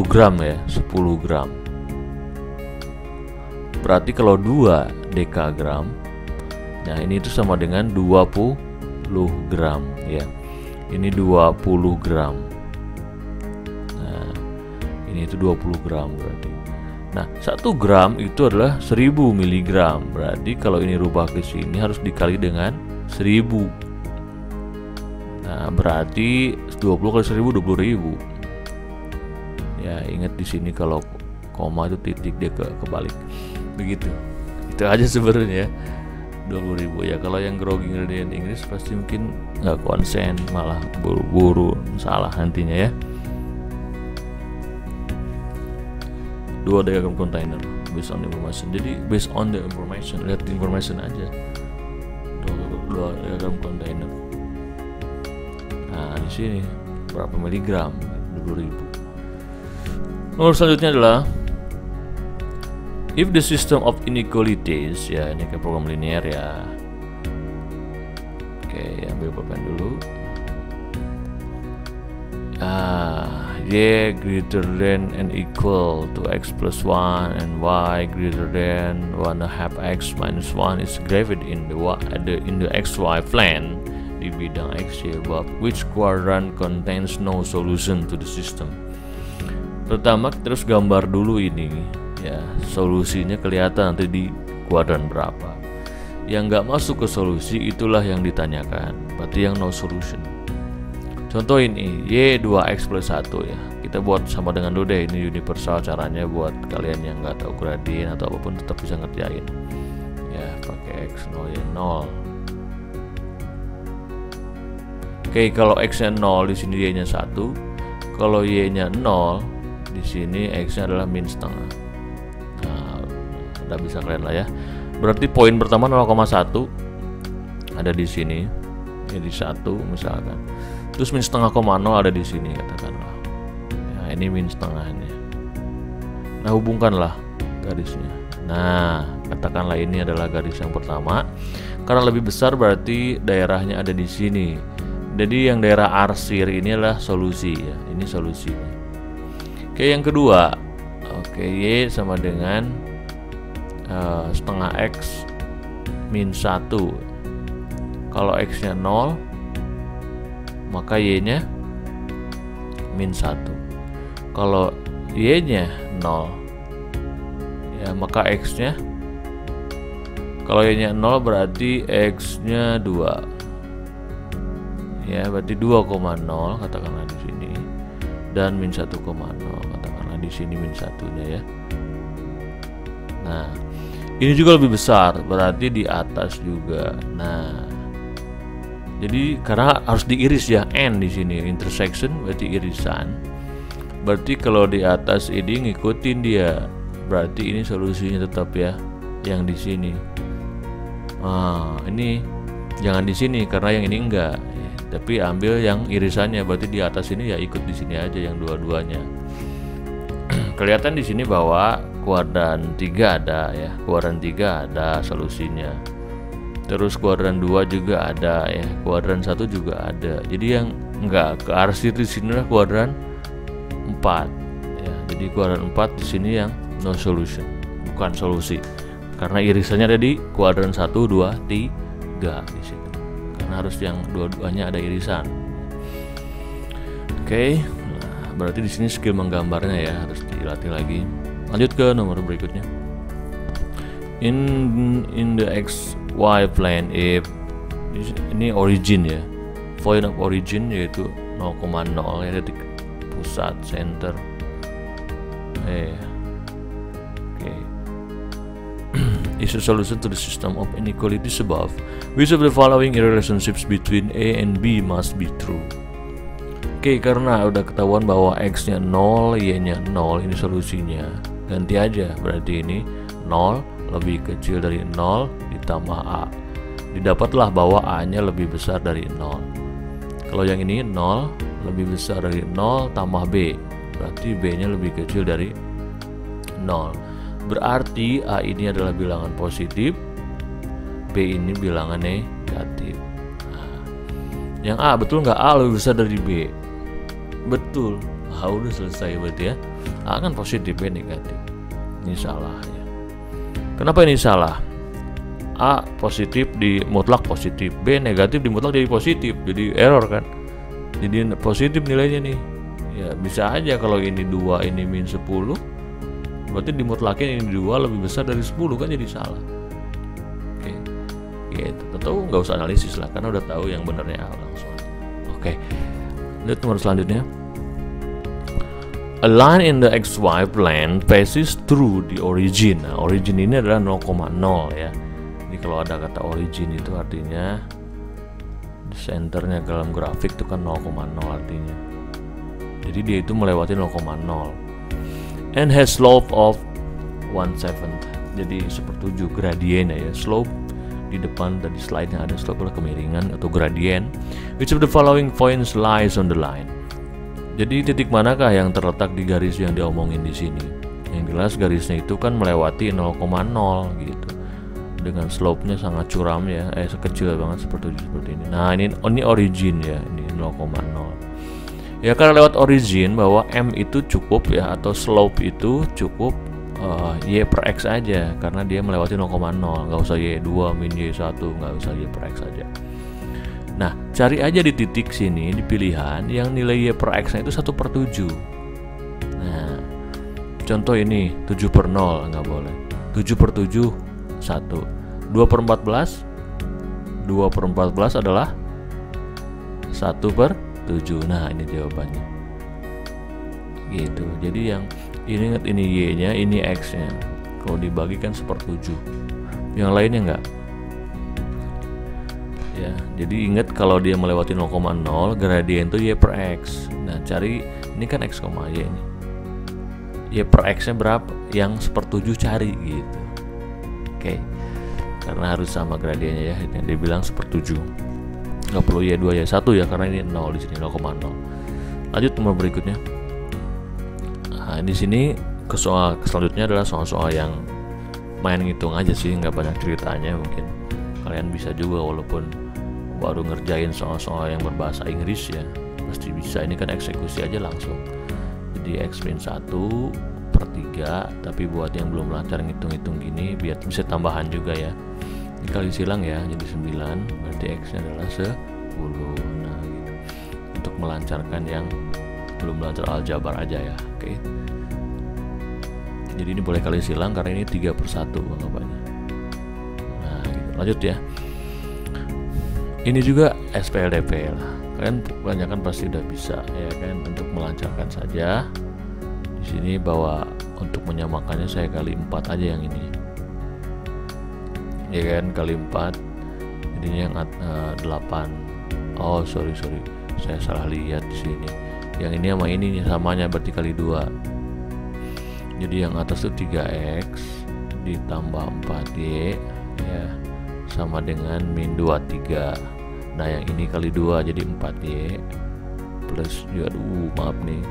gram ya, 10 gram. Berarti kalau 2 dekagram, nah ini itu sama dengan 20 gram ya. Ini 20 gram. Nah, ini itu 20 gram berarti. Nah, 1 gram itu adalah 1000 miligram. Berarti kalau ini rubah ke sini harus dikali dengan 1000. Nah, berarti 20 kali 1000 20.000. Ya, ingat di sini kalau koma itu titik, dia kebalik. Begitu. Itu aja sebenarnya. 20.000 ya. Kalau yang grogi ingredient Inggris pasti mungkin nggak konsen, malah buru-buru salah nantinya ya. 2 dekagram container based on the information. Jadi based on the information, lihat information aja. 2 dekagram container. Nah, di sini berapa miligram? 20.000. Nomor selanjutnya adalah if the system of inequalities, ya ini kayak program linear ya. Oke, ambil pulpen dulu. Y greater than and equal to x plus 1 and y greater than 1/2 x minus 1 is graphed in the xy plane di bidang x, y above, which quadrant contains no solution to the system. Pertama kita harus gambar dulu ini ya, solusinya kelihatan nanti di kuadran berapa. Yang nggak masuk ke solusi itulah yang ditanyakan, berarti yang no solution. Contoh ini y 2x plus 1 ya, kita buat sama dengan dulu deh, ini universal caranya buat kalian yang nggak tahu gradien atau apapun tetap bisa ngerjain ya, pakai x 0 y 0. Oke, kalau x nya 0 di sini y nya 1, kalau y nya 0 di sini x nya adalah min setengah. Nah, udah bisa kalian lah ya. Berarti poin pertama 0,1 ada di sini, jadi 1 misalkan. Terus min setengah 0 ada di sini katakanlah. Nah, ini min setengahnya. Nah, hubungkanlah garisnya. Nah, katakanlah ini adalah garis yang pertama. Karena lebih besar berarti daerahnya ada di sini. Jadi yang daerah arsir ini adalah solusi ya. Ini solusinya. Oke, yang kedua. Oke, y sama dengan setengah x min 1. Kalau x nya 0, maka y nya min 1. Kalau y nya 0 ya, maka x nya, kalau y nya 0 berarti x nya 2 ya, berarti 2,0 katakanlah di sini, dan min 1,0 katakanlah di sini min 1 nya ya. Nah, ini juga lebih besar, berarti di atas juga. Nah, jadi karena harus diiris ya, n di sini intersection berarti irisan. Berarti kalau di atas ini ngikutin dia, berarti ini solusinya tetap ya, yang di sini. Nah, ini jangan di sini karena yang ini enggak. Ya, tapi ambil yang irisannya, berarti di atas ini ya ikut di sini aja yang dua-duanya. Kelihatan di sini bahwa kuadran 3 ada ya, kuadran 3 ada solusinya. Terus kuadran 2 juga ada ya, kuadran 1 juga ada. Jadi yang enggak ke arsir di sini lah kuadran 4 ya. Jadi kuadran 4 di sini yang no solution, bukan solusi. karena irisannya ada di kuadran 1, 2, 3 di situ. Karena harus yang dua-duanya ada irisan. Oke, nah, berarti di sini skill menggambarnya ya harus dilatih lagi. Lanjut ke nomor berikutnya. In the XY plane, if ini origin ya, point of origin yaitu 0,0 ya, titik pusat center. Is a solution to the system of inequalities above. Which of the following relationships between A and B must be true? Oke, karena udah ketahuan bahwa X-nya 0, Y-nya 0, ini solusinya. Ganti aja, berarti ini 0 lebih kecil dari 0 ditambah A. Didapatlah bahwa A-nya lebih besar dari 0. Kalau yang ini 0 lebih besar dari 0 tambah B, berarti B-nya lebih kecil dari 0. Berarti A ini adalah bilangan positif, B ini bilangan negatif. Nah, yang A betul nggak A lebih besar dari B? Betul. Udah selesai berarti ya. A kan positif, B negatif. Ini salah ya. Kenapa ini salah? A positif di mutlak positif, B negatif di mutlak jadi positif, jadi error kan. Jadi positif nilainya nih. Ya bisa aja kalau ini 2 ini min 10, berarti dimutlakin ini 2 lebih besar dari 10 kan, jadi salah. Oke, gitu. Tentu nggak usah analisis lah, karena udah tahu yang benernya A langsung. Oke, lihat nomor selanjutnya. A line in the XY plane passes through the origin. Nah, origin ini adalah 0,0 ya. Jadi kalau ada kata origin itu artinya centernya dalam grafik itu kan 0,0 artinya. Jadi dia itu melewati 0,0. And has slope of 1/7. Jadi 1/7 gradiennya ya. Slope di depan tadi slide-nya ada slope adalah kemiringan atau gradien. Which of the following points lies on the line? Jadi titik manakah yang terletak di garis yang diomongin di sini? Yang jelas garisnya itu kan melewati 0,0 gitu. Dengan slope-nya sangat curam ya, sekecil banget seperti ini. Nah, ini origin ya, ini 0,0. Ya karena lewat origin bahwa M itu cukup ya, atau slope itu cukup Y per X aja, karena dia melewati 0,0, nggak usah Y2 min Y1, nggak usah Y per X aja. Nah, cari aja di titik sini di pilihan yang nilai Y per X nya itu 1/7. Nah, contoh ini 7/0 nggak boleh. 7/7 1. 2/14 2/14 adalah 1/7. Nah, ini jawabannya. Gitu. Jadi yang ini ingat, ini Y-nya, ini X-nya. Kalau dibagi kan 1/7. Yang lainnya enggak. Ya, jadi ingat kalau dia melewati 0,0, gradien itu Y per X. Nah, cari ini kan X, Y ini. Y per X-nya berapa? Yang 1/7 cari gitu. Oke. Karena harus sama gradiennya ya. Yang dia bilang 1/7. Nggak perlu Y2 Y1 ya, karena ini 0 di sini 0,0. Lanjut nomor berikutnya. Nah, di sini ke soal selanjutnya adalah soal-soal yang main ngitung aja sih, nggak banyak ceritanya. Mungkin kalian bisa juga walaupun baru ngerjain soal-soal yang berbahasa Inggris ya, pasti bisa. Ini kan eksekusi aja langsung. Jadi X min 1/3, tapi buat yang belum lancar ngitung-ngitung gini biar bisa tambahan juga ya. Dikali silang ya, jadi 9, berarti X nya adalah 10. Nah gitu. Untuk melancarkan yang belum lancar aljabar aja ya. Oke. Jadi ini boleh kali silang karena ini 3/1 anggapannya. Nah gitu. Lanjut ya. Ini juga SPLDP lah. Kalian kebanyakan pasti udah bisa ya kan, untuk melancarkan saja. Di sini bahwa untuk menyamakannya saya kali 4 aja yang ini. Ya kan, kali 4. Jadinya yang 8. Oh, sorry. Saya salah lihat di sini. Yang ini sama ini samanya berarti kali 2. Jadi yang atas itu 3X ditambah 4Y ya, sama dengan min 23. Nah yang ini kali 2 jadi 4Y plus juga, maaf nih,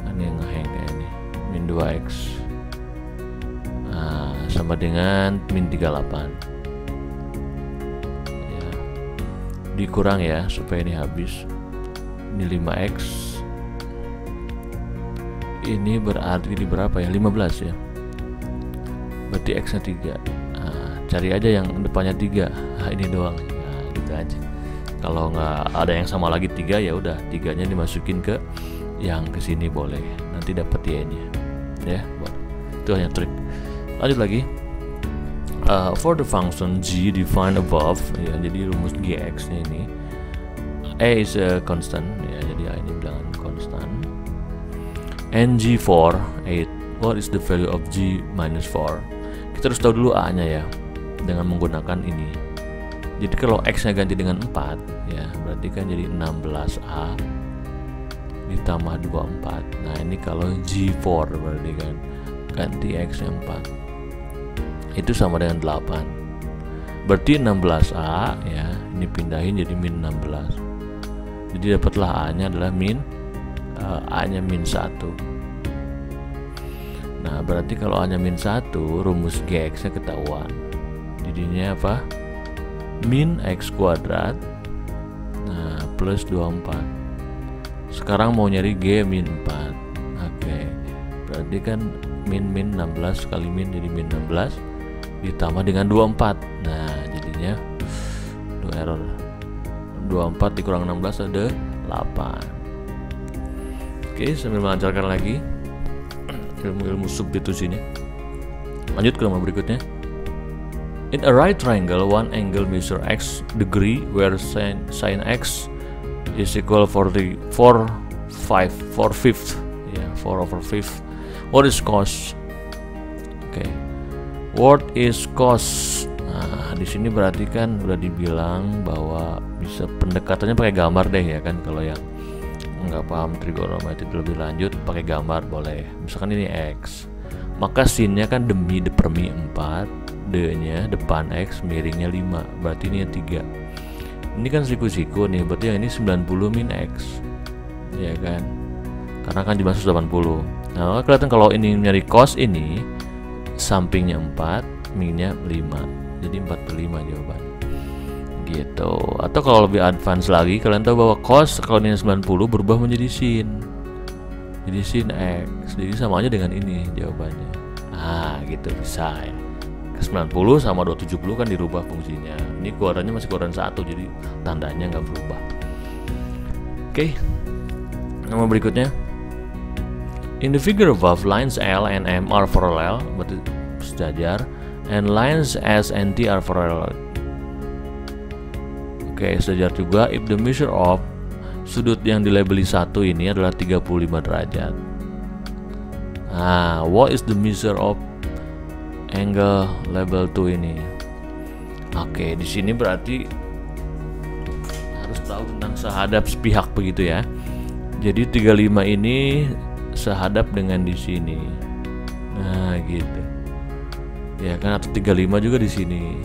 ini yang ngeheng kayak ini, min 2X. Nah sama dengan min 38 ya, dikurang ya supaya ini habis. Ini 5X, ini berarti di berapa ya, 15 ya. berarti X nya 3. Nah, cari aja yang depannya 3. Nah, ini doang. Nah, gitu aja. Kalau nggak ada yang sama lagi 3, ya udah 3-nya dimasukin ke yang kesini boleh. Nanti dapat Y-nya. Ya, itu hanya trik. Lanjut lagi. For the function g defined above, ya, jadi rumus gx nya ini, a is a constant, ya, jadi a ini bilangan konstan, and g4 8, what is the value of g minus 4? Kita harus tahu dulu a nya ya, dengan menggunakan ini. Jadi kalau x nya ganti dengan 4, ya berarti kan jadi 16a ditambah 24. Nah ini kalau g4 berarti kan ganti x nya 4, itu sama dengan 8. Berarti 16a, ya, ini pindahin jadi min 16. Jadi dapatlah a nya adalah a nya min 1. Nah berarti kalau a nya min 1, rumus gx nya ketahuan. Jadinya apa? Min x kuadrat, nah, plus 24. Sekarang mau nyari g min 4. Oke, berarti kan min 16 kali min jadi min 16 ditambah dengan 24. Nah jadinya error, 24 dikurang 16 ada 8. Oke, sambil melancarkan lagi ilmu-ilmu substitusinya. Lanjut ke nomor berikutnya. In a right triangle, one angle measure x degree where sin x is equal 4 fifth, ya, 4/5. What is cos? Oke. What is cos? Nah, di sini berarti kan udah dibilang bahwa bisa pendekatannya pakai gambar deh, ya kan. Kalau yang nggak paham trigonometri lebih lanjut, pakai gambar boleh. Misalkan ini x, maka sin-nya kan demi permi 4, d-nya depan x, miringnya 5, berarti ini yang 3. Ini kan siku-siku nih, berarti yang ini 90 min x, ya kan, karena kan dimaksud 80. Nah kelihatan kalau ini nyari cos, ini sampingnya 4, minnya 5, jadi 45 jawabannya gitu. Atau kalau lebih advance lagi, kalian tahu bahwa cos kalau ini 90 berubah menjadi sin, jadi sin x, jadi sama aja dengan ini jawabannya. Nah gitu bisa ya. 90 sama 270 kan dirubah fungsinya. Ini kuadrannya masih kuadran 1, jadi tandanya nggak berubah. Oke, nomor berikutnya. In the figure above, lines L and M are parallel, berarti sejajar, and lines S and T are parallel. Oke, sejajar juga if the measure of sudut yang dilabeli 1 ini adalah 35 derajat. Nah, what is the measure of angle label 2 ini? Oke, di sini berarti harus tahu tentang sehadap sepihak begitu ya. Jadi 35 ini sehadap dengan di sini. Nah, gitu. Ya kan, atau 35 juga di sini.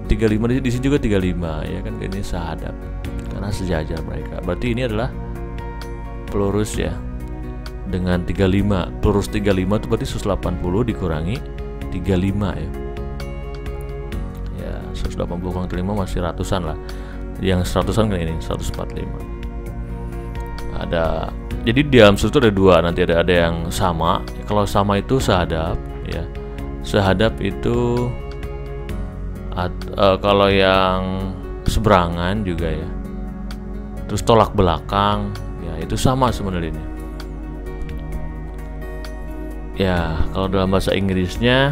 35 di sini juga 35, ya kan, ini sehadap karena sejajar mereka. Berarti ini adalah pelurus ya. Dengan 35, pelurus 35 itu berarti 180 dikurangi 35 ya. Ya, 180 kurang 35 masih ratusan lah. Yang 100-an kan ini 145. Ada, jadi di dalam struktur ada dua, nanti ada yang sama. Kalau sama itu sehadap ya. Sehadap itu kalau yang seberangan juga ya. Terus tolak belakang ya, itu sama sebenarnya. Ya, kalau dalam bahasa Inggrisnya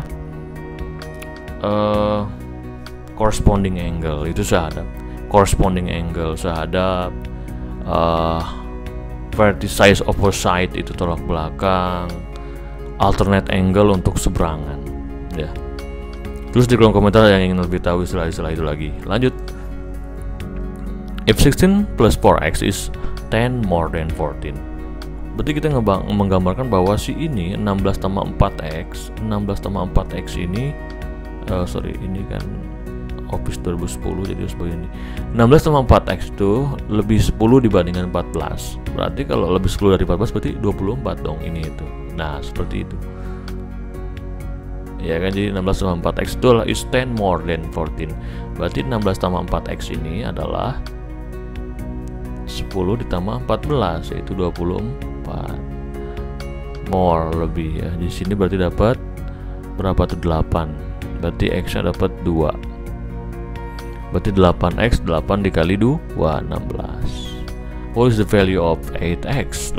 corresponding angle itu sehadap. Corresponding angle sehadap, vertices opposite itu tolak belakang, alternate angle untuk seberangan ya. Terus di kolom komentar yang ingin lebih tahu istilah-istilah itu lagi. Lanjut. If 16 plus 4x is 10 more than 14. Berarti kita menggambarkan bahwa si ini 16 tambah 4x, 16 tambah 4x ini ini kan Office 2010, jadi harus begini. 16 tambah 4x itu lebih 10 dibandingkan 14. Berarti kalau lebih 10 dari 14 berarti 24 dong ini itu. Nah, seperti itu. Ya kan, jadi 16 tambah 4x itu adalah is 10 more than 14. Berarti 16 tambah 4x ini adalah 10 ditambah 14, yaitu 24. More lebih ya. Di sini berarti dapat berapa tuh? 8. Berarti X nya dapat 2. Berarti 8X, 8 dikali 2, 16. What is the value of 8X?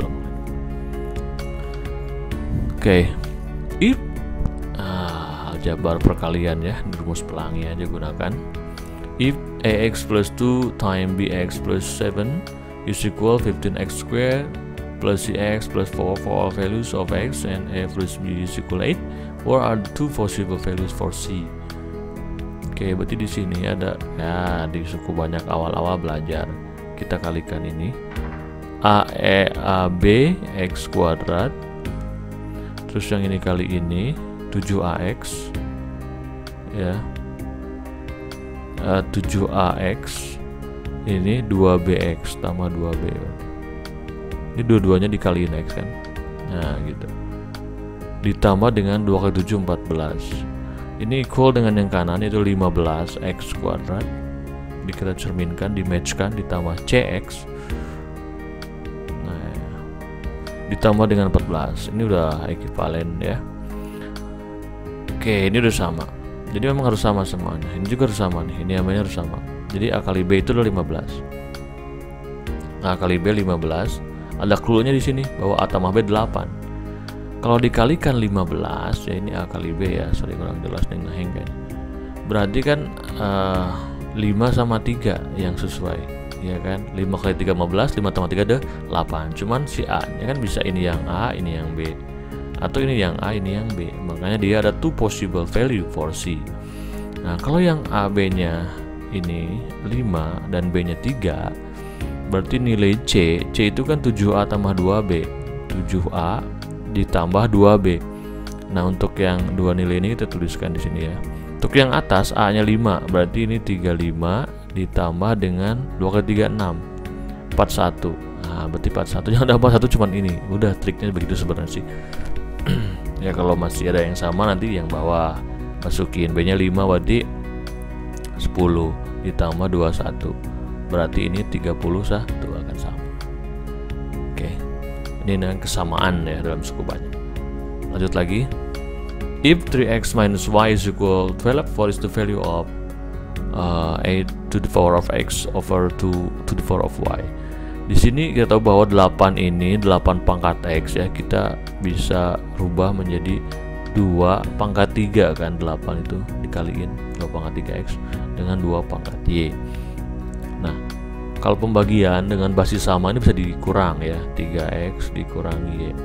Oke, if aljabar perkalian ya, rumus pelangi aja gunakan. If AX plus 2 times BX plus 7 is equal 15X squared plus CX plus 4 for all values of X and A plus B is equal 8, what are the two possible values for C? Oke, berarti di sini ada ya, di suku banyak awal-awal belajar. Kita kalikan ini AB X kuadrat, terus yang ini kali ini 7AX ya, 7AX ini 2BX tambah 2B. Ini dua-duanya dikaliin X kan, nah gitu, ditambah dengan 2 kali 7 14. Ini equal dengan yang kanan itu 15X kuadrat, kita cerminkan, dimatchkan, ditambah CX, nah ya, ditambah dengan 14. Ini udah ekivalen ya. Oke, ini udah sama, jadi memang harus sama semuanya. Ini juga harus sama nih, ini namanya harus sama. Jadi A kali B itu udah 15. A kali B 15. Ada clue-nya di sini bahwa A tambah B 8. Kalau dikalikan 15 ya, ini A kali B ya, sorry kurang jelas nih ngeheng kayaknya. Berarti kan 5 sama 3 yang sesuai ya kan. 5 kali 3 15, 5 tambah 3 ada 8. Cuman si A nya kan bisa ini yang A, ini yang B, atau ini yang A, ini yang B. Makanya dia ada two possible value for C. Nah kalau yang A B nya ini 5 dan B nya 3, berarti nilai C itu kan 7A tambah 2B, 7A ditambah 2B. Nah untuk yang dua nilai ini kita tuliskan di sini ya. Untuk yang atas A nya 5, berarti ini 35 ditambah dengan 2 kali 3 6, 41. Nah berarti 41, yang ada 41 cuman ini. Udah, triknya begitu sebenarnya sih. Ya kalau masih ada yang sama nanti yang bawah masukin. B nya 5 berarti 10 ditambah 21, berarti ini 31 akan sama. Oke, ini dengan kesamaan ya dalam suku banyak. Lanjut lagi. If 3x minus y is equal 12, what is the value of 8 to the power of x over 2 to the power of y? Di sini kita tahu bahwa 8 ini 8 pangkat x ya, kita bisa rubah menjadi 2 pangkat 3 kan. 8 itu dikaliin 2 pangkat 3x dengan 2 pangkat y. Nah kalau pembagian dengan basis sama ini bisa dikurang ya, 3x dikurangi y.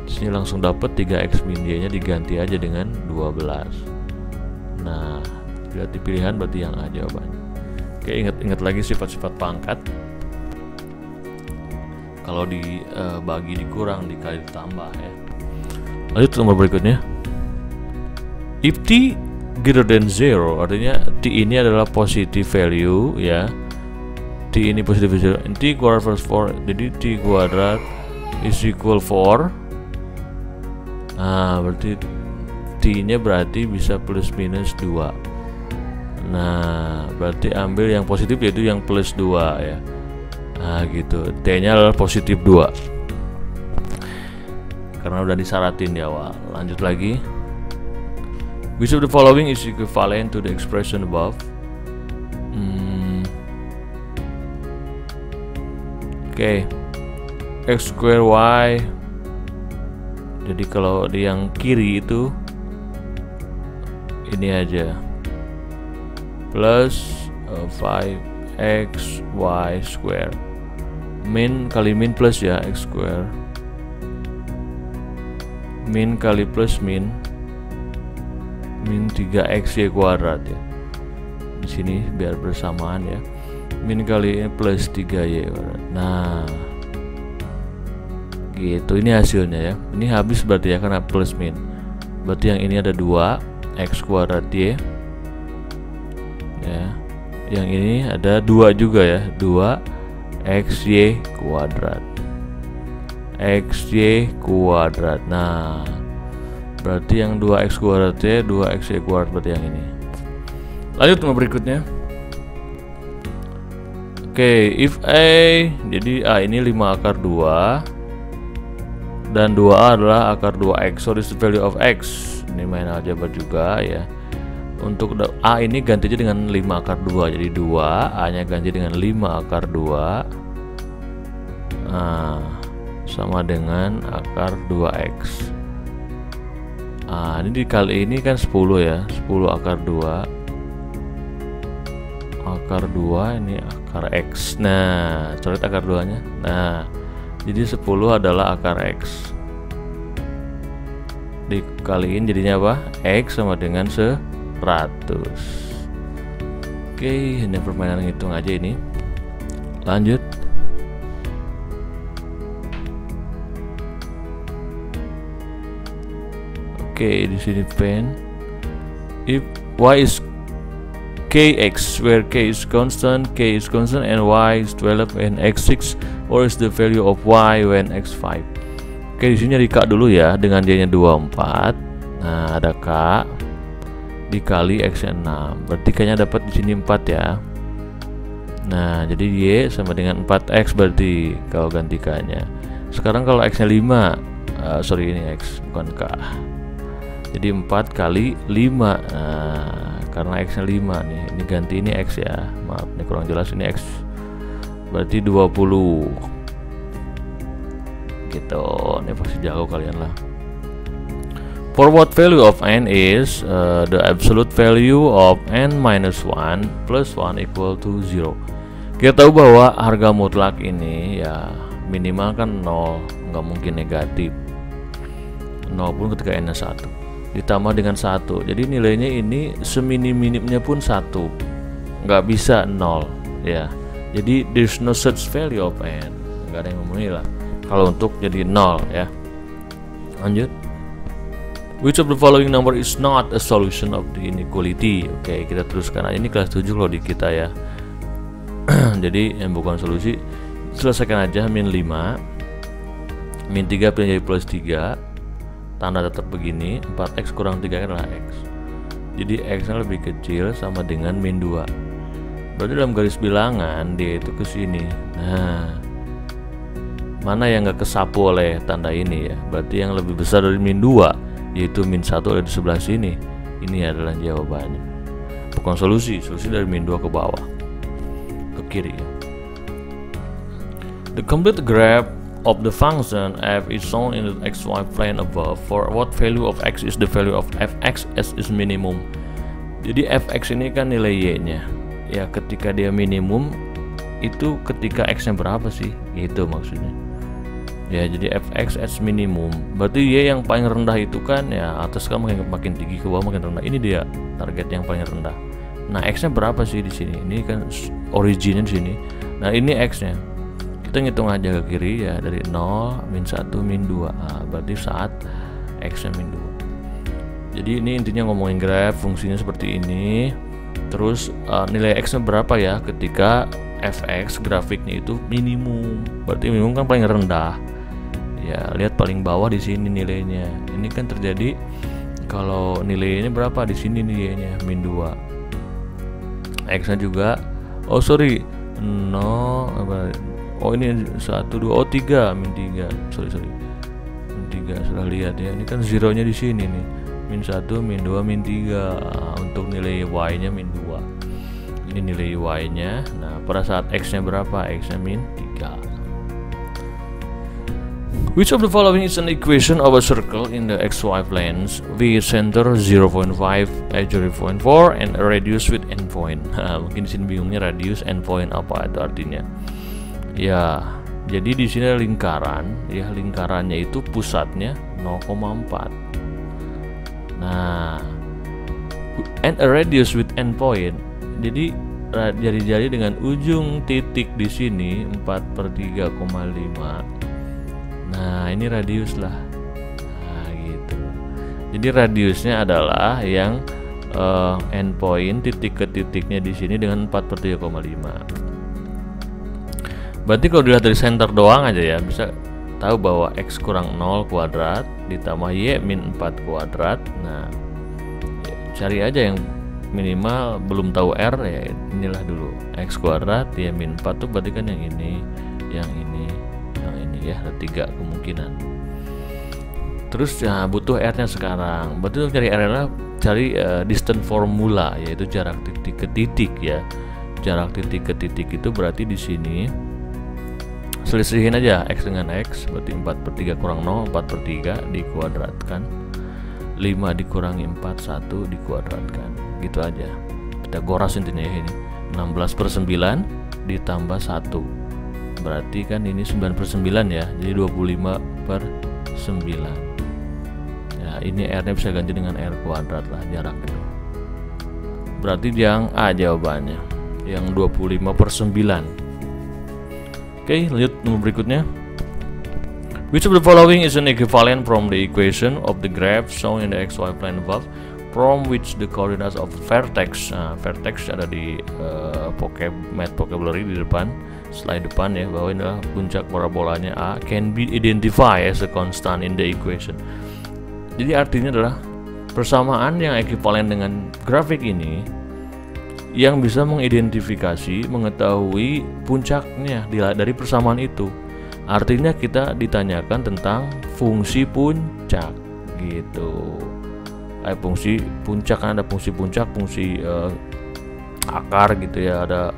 Di sini langsung dapat 3x min y nya diganti aja dengan 12. Nah berarti pilihan berarti yang A jawabannya. Oke, ingat lagi sifat-sifat pangkat. Kalau dibagi dikurang, dikali ditambah ya. Lanjut nomor berikutnya. If t greater than 0, artinya t ini adalah positive value ya. T ini positive value, t kuadrat plus 4, jadi t kuadrat is equal 4. Nah berarti t nya berarti bisa plus minus 2. Nah berarti ambil yang positif, yaitu yang plus 2 ya. Nah gitu, t nya adalah positif 2 karena udah disaratin di awal. Lanjut lagi. Which of the following is equivalent to the expression above? Oke, x square y. Jadi kalau di yang kiri itu ini aja, plus 5x y square. Min kali min plus ya, x square. Min kali plus min 3x y kuadrat ya. Di sini biar bersamaan ya. Min kali plus 3y kuadrat. Nah gitu, ini hasilnya ya. Ini habis berarti ya, karena plus min. Berarti yang ini ada 2x kuadrat y ya. Yang ini ada 2 juga ya, 2xy kuadrat. xy kuadrat. Nah berarti yang 2x kuadrat y, 2xy kuadrat berarti yang ini. Lanjut nomor berikutnya. Oke, if a, jadi a ini 5 akar 2 dan 2a adalah akar 2x. So this is the value of x. ini main aljabar juga ya. Untuk A ini ganti aja dengan 5 akar 2, jadi 2, A nya ganti dengan 5 akar 2, nah, sama dengan akar 2x. Ini dikali ini kan 10 ya, 10 akar 2 akar 2 ini akar x. Nah, coret akar 2 nya. Nah, jadi 10 adalah akar x, dikaliin jadinya apa? X sama dengan 100. Oke, hanya permainan ngitung aja ini. Lanjut. Oke, di sini pen. If y is kx, where k is constant and y is 12 and x 6, or is the value of y when x 5. Oke, di sini nyari k dulu ya, dengan dia nya 24. Nah, ada k dikali x nya 6, berarti kayaknya dapat di sini 4 ya. Nah, jadi y sama dengan 4x berarti kalau ganti k nya. Sekarang kalau x nya 5, sorry ini x bukan k, jadi 4 kali 5. Nah, karena x nya 5 nih, ini ganti ini x ya, maaf ini kurang jelas, ini x berarti 20 gitu. Ini pasti jago kalian lah. For what value of n is the absolute value of n minus 1 plus 1 equal to 0. Kita tahu bahwa harga mutlak ini ya minimal kan 0, nggak mungkin negatif. 0 pun ketika n nya 1 ditambah dengan 1, jadi nilainya ini seminim-minimnya pun 1, nggak bisa 0 ya. Jadi there's no such value of n, nggak ada yang memenuhi lah kalau untuk jadi 0 ya. Lanjut. Which of the following number is not a solution of the inequality? Oke, kita teruskan aja, ini kelas 7 loh di kita ya. Jadi yang bukan solusi selesaikan aja. min 5, min 3 pilih jadi plus 3, tanda tetap begini, 4x kurang 3 adalah x, jadi x nya lebih kecil sama dengan min 2, berarti dalam garis bilangan dia itu ke sini. Nah, mana yang nggak kesapu oleh tanda ini ya, berarti yang lebih besar dari min 2 yaitu min 1 ada di sebelah sini. Ini adalah jawabannya, bukan solusi. Solusi dari min 2 ke bawah, ke kiri ya. The complete graph of the function f is shown in the xy plane above. For what value of x is the value of fx as is minimum. Jadi fx ini kan nilai y nya ya, ketika dia minimum itu ketika x nya berapa sih, itu maksudnya ya. Jadi fx as minimum berarti y yang paling rendah itu kan ya, atas kan makin tinggi, ke bawah makin rendah. Ini dia target yang paling rendah. Nah, x nya berapa sih di sini? Ini kan originnya di sini. Nah, ini x nya kita ngitung aja ke kiri ya, dari 0, min 1, min 2. Berarti saat x nya min 2. Jadi ini intinya ngomongin graf, fungsinya seperti ini. Terus nilai x nya berapa ya ketika fx grafiknya itu minimum, berarti minimum kan paling rendah ya. Lihat paling bawah di sini nilainya. Ini kan terjadi kalau nilainya berapa di sini nilainya min 2. X nya juga, oh sorry, 0 apa, oh ini 1, 2, oh 3, min 3, sorry min 3, sudah lihat ya, ini kan zeronya di sini nih, min 1, min 2, min 3. Untuk nilai y nya min 2, ini nilai y nya. Nah, pada saat x nya berapa? X nya min 3. Which of the following is an equation of a circle in the xy planes with center 0.5, edge 0.4, and a radius with endpoint? Mungkin di sini bingungnya radius endpoint apa itu artinya. Ya, jadi di sini lingkaran, ya lingkarannya itu pusatnya 0,4. Nah, and a radius with endpoint. Jadi jari-jari dengan ujung titik di sini 4/3,5. Nah, ini radius lah. Nah, gitu. Jadi radiusnya adalah yang endpoint titik ke titiknya di sini dengan 4/3,5. Berarti kalau dilihat dari center doang aja ya, bisa tahu bahwa x kurang 0 kuadrat ditambah y min 4 kuadrat. Nah, cari aja yang minimal, belum tahu r ya, inilah dulu x kuadrat y min 4 tuh berarti kan yang ini, yang ini, yang ini ya, ada 3 kemungkinan. Terus ya butuh R-nya sekarang. Betul, cari R-nya, cari distance formula, yaitu jarak titik ke titik ya. Jarak titik ke titik itu berarti di sini selisihin aja X dengan X, berarti 4/3 kurang 0, 4/3 dikuadratkan, 5 dikurangi 4, 1 dikuadratkan, gitu aja. Pitagoras intinya ya ini. 16/9 ditambah 1, berarti kan ini 9/9 ya, jadi 25/9. Ya, ini R-nya bisa ganti dengan R kuadrat lah, jarak itu. Berarti yang A jawabannya, yang 25/9. Oke, lanjut nomor berikutnya. Which of the following is an equivalent from the equation of the graph shown in the xy plane above, from which the coordinates of vertex, vertex ada di vocabulary di depan, slide depan ya, bahwa ini adalah puncak parabolanya A, can be identified as a constant in the equation. Jadi artinya adalah persamaan yang ekuivalen dengan grafik ini yang bisa mengidentifikasi, mengetahui puncaknya dari persamaan itu. Artinya kita ditanyakan tentang fungsi puncak gitu. Fungsi puncak, kan ada fungsi puncak, fungsi akar gitu ya, ada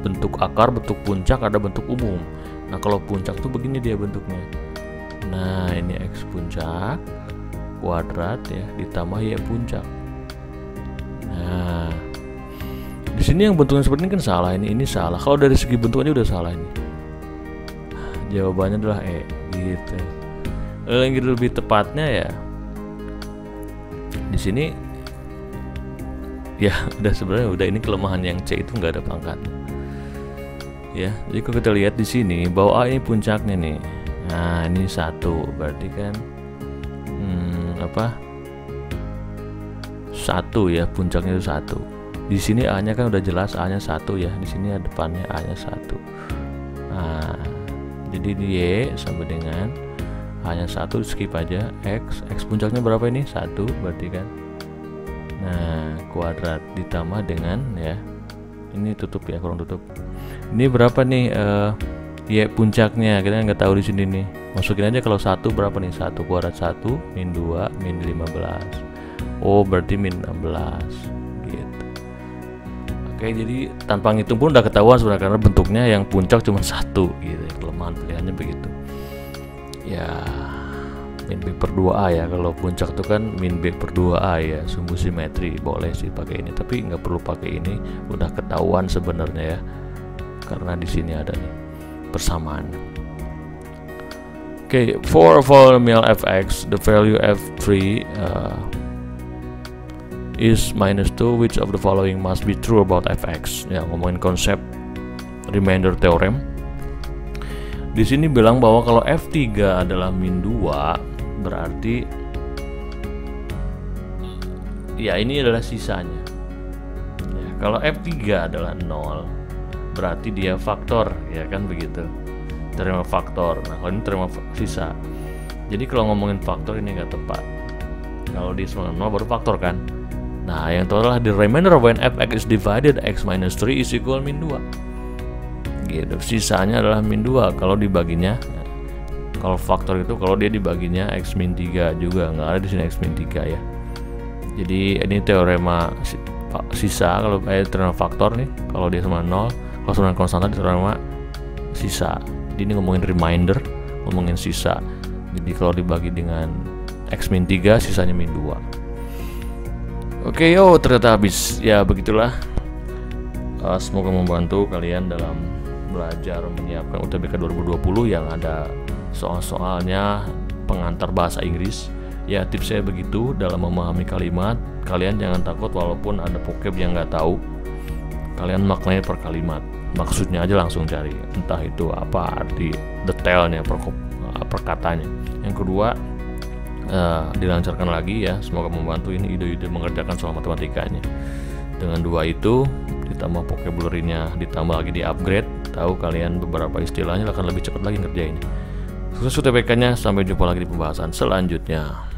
bentuk akar, bentuk puncak, ada bentuk umum. Nah kalau puncak tuh begini dia bentuknya. Nah ini X puncak kuadrat ya ditambah Y puncak. Nah di sini yang bentuknya seperti ini kan salah, ini salah. Kalau dari segi bentuknya udah salah ini. Jawabannya adalah E gitu. Yang lebih tepatnya ya di sini ya udah, sebenarnya udah, ini kelemahan yang C itu nggak ada pangkatnya. Ya, jadi kalau kita lihat di sini bahwa A ini puncaknya nih. Nah, ini 1, berarti kan 1 ya, puncaknya itu 1. Di sini A-nya kan udah jelas, A-nya 1 ya. Di sini ada depannya A-nya 1. Nah, jadi di Y sama dengan A-nya 1, skip aja. X puncaknya berapa ini? 1 berarti kan. Nah, kuadrat ditambah dengan ya. Ini tutup ya, kurang tutup. Ini berapa nih Y puncaknya? Kita nggak tahu di sini nih. Masukin aja, kalau 1 berapa nih? 1 kuadrat 1 min 2 min 15. Oh, berarti min 16. Oke, jadi tanpa ngitung pun udah ketahuan sebenarnya, karena bentuknya yang puncak cuma 1 gitu. Kelemahan pilihannya begitu. Ya, min B/2A ya. Kalau puncak itu kan min B/2A ya, sumbu simetri. Boleh sih pakai ini, tapi nggak perlu pakai ini. Udah ketahuan sebenarnya ya, karena di sini ada nih persamaan. Oke, for a polynomial f(x), the value f3 is -2, which of the following must be true about f(x). Ya, ngomongin konsep remainder theorem. Di sini bilang bahwa kalau f3 adalah min 2, berarti ya ini adalah sisanya. Ya, kalau f3 adalah 0, berarti dia faktor, ya kan begitu. Terima faktor. Nah, kalau ini terima sisa. Jadi kalau ngomongin faktor ini nggak tepat. Kalau di 0 baru faktor kan. Nah, yang itu adalah the remainder when f(x) is divided x minus 3 is equal min 2. Gitu. Sisanya adalah min 2 kalau dibaginya. Kalau faktor itu kalau dia dibaginya x min 3 juga, nggak ada di sini x min 3 ya. Jadi ini teorema sisa kalau teorema faktor nih, kalau dia sama 0, kalau sama konstanta di teorema sisa. Jadi ini ngomongin remainder, ngomongin sisa. Jadi kalau dibagi dengan x min 3, sisanya min 2. Oke, ternyata habis. Ya begitulah. Semoga membantu kalian dalam belajar menyiapkan UTBK 2020 yang ada soal-soalnya pengantar bahasa Inggris. Ya, tips saya begitu dalam memahami kalimat. Kalian jangan takut walaupun ada vocab yang nggak tahu. Kalian maknai per kalimat. Maksudnya aja langsung cari. Entah itu apa arti detailnya perkataannya. Yang kedua, dilancarkan lagi ya. Semoga membantu ini ide-ide mengerjakan soal matematikanya. Dengan 2 itu ditambah vocabulary-nya, ditambah lagi di upgrade, tahu kalian beberapa istilahnya akan lebih cepat lagi ngerjainnya. Sukses UTBK-nya, sampai jumpa lagi di pembahasan selanjutnya.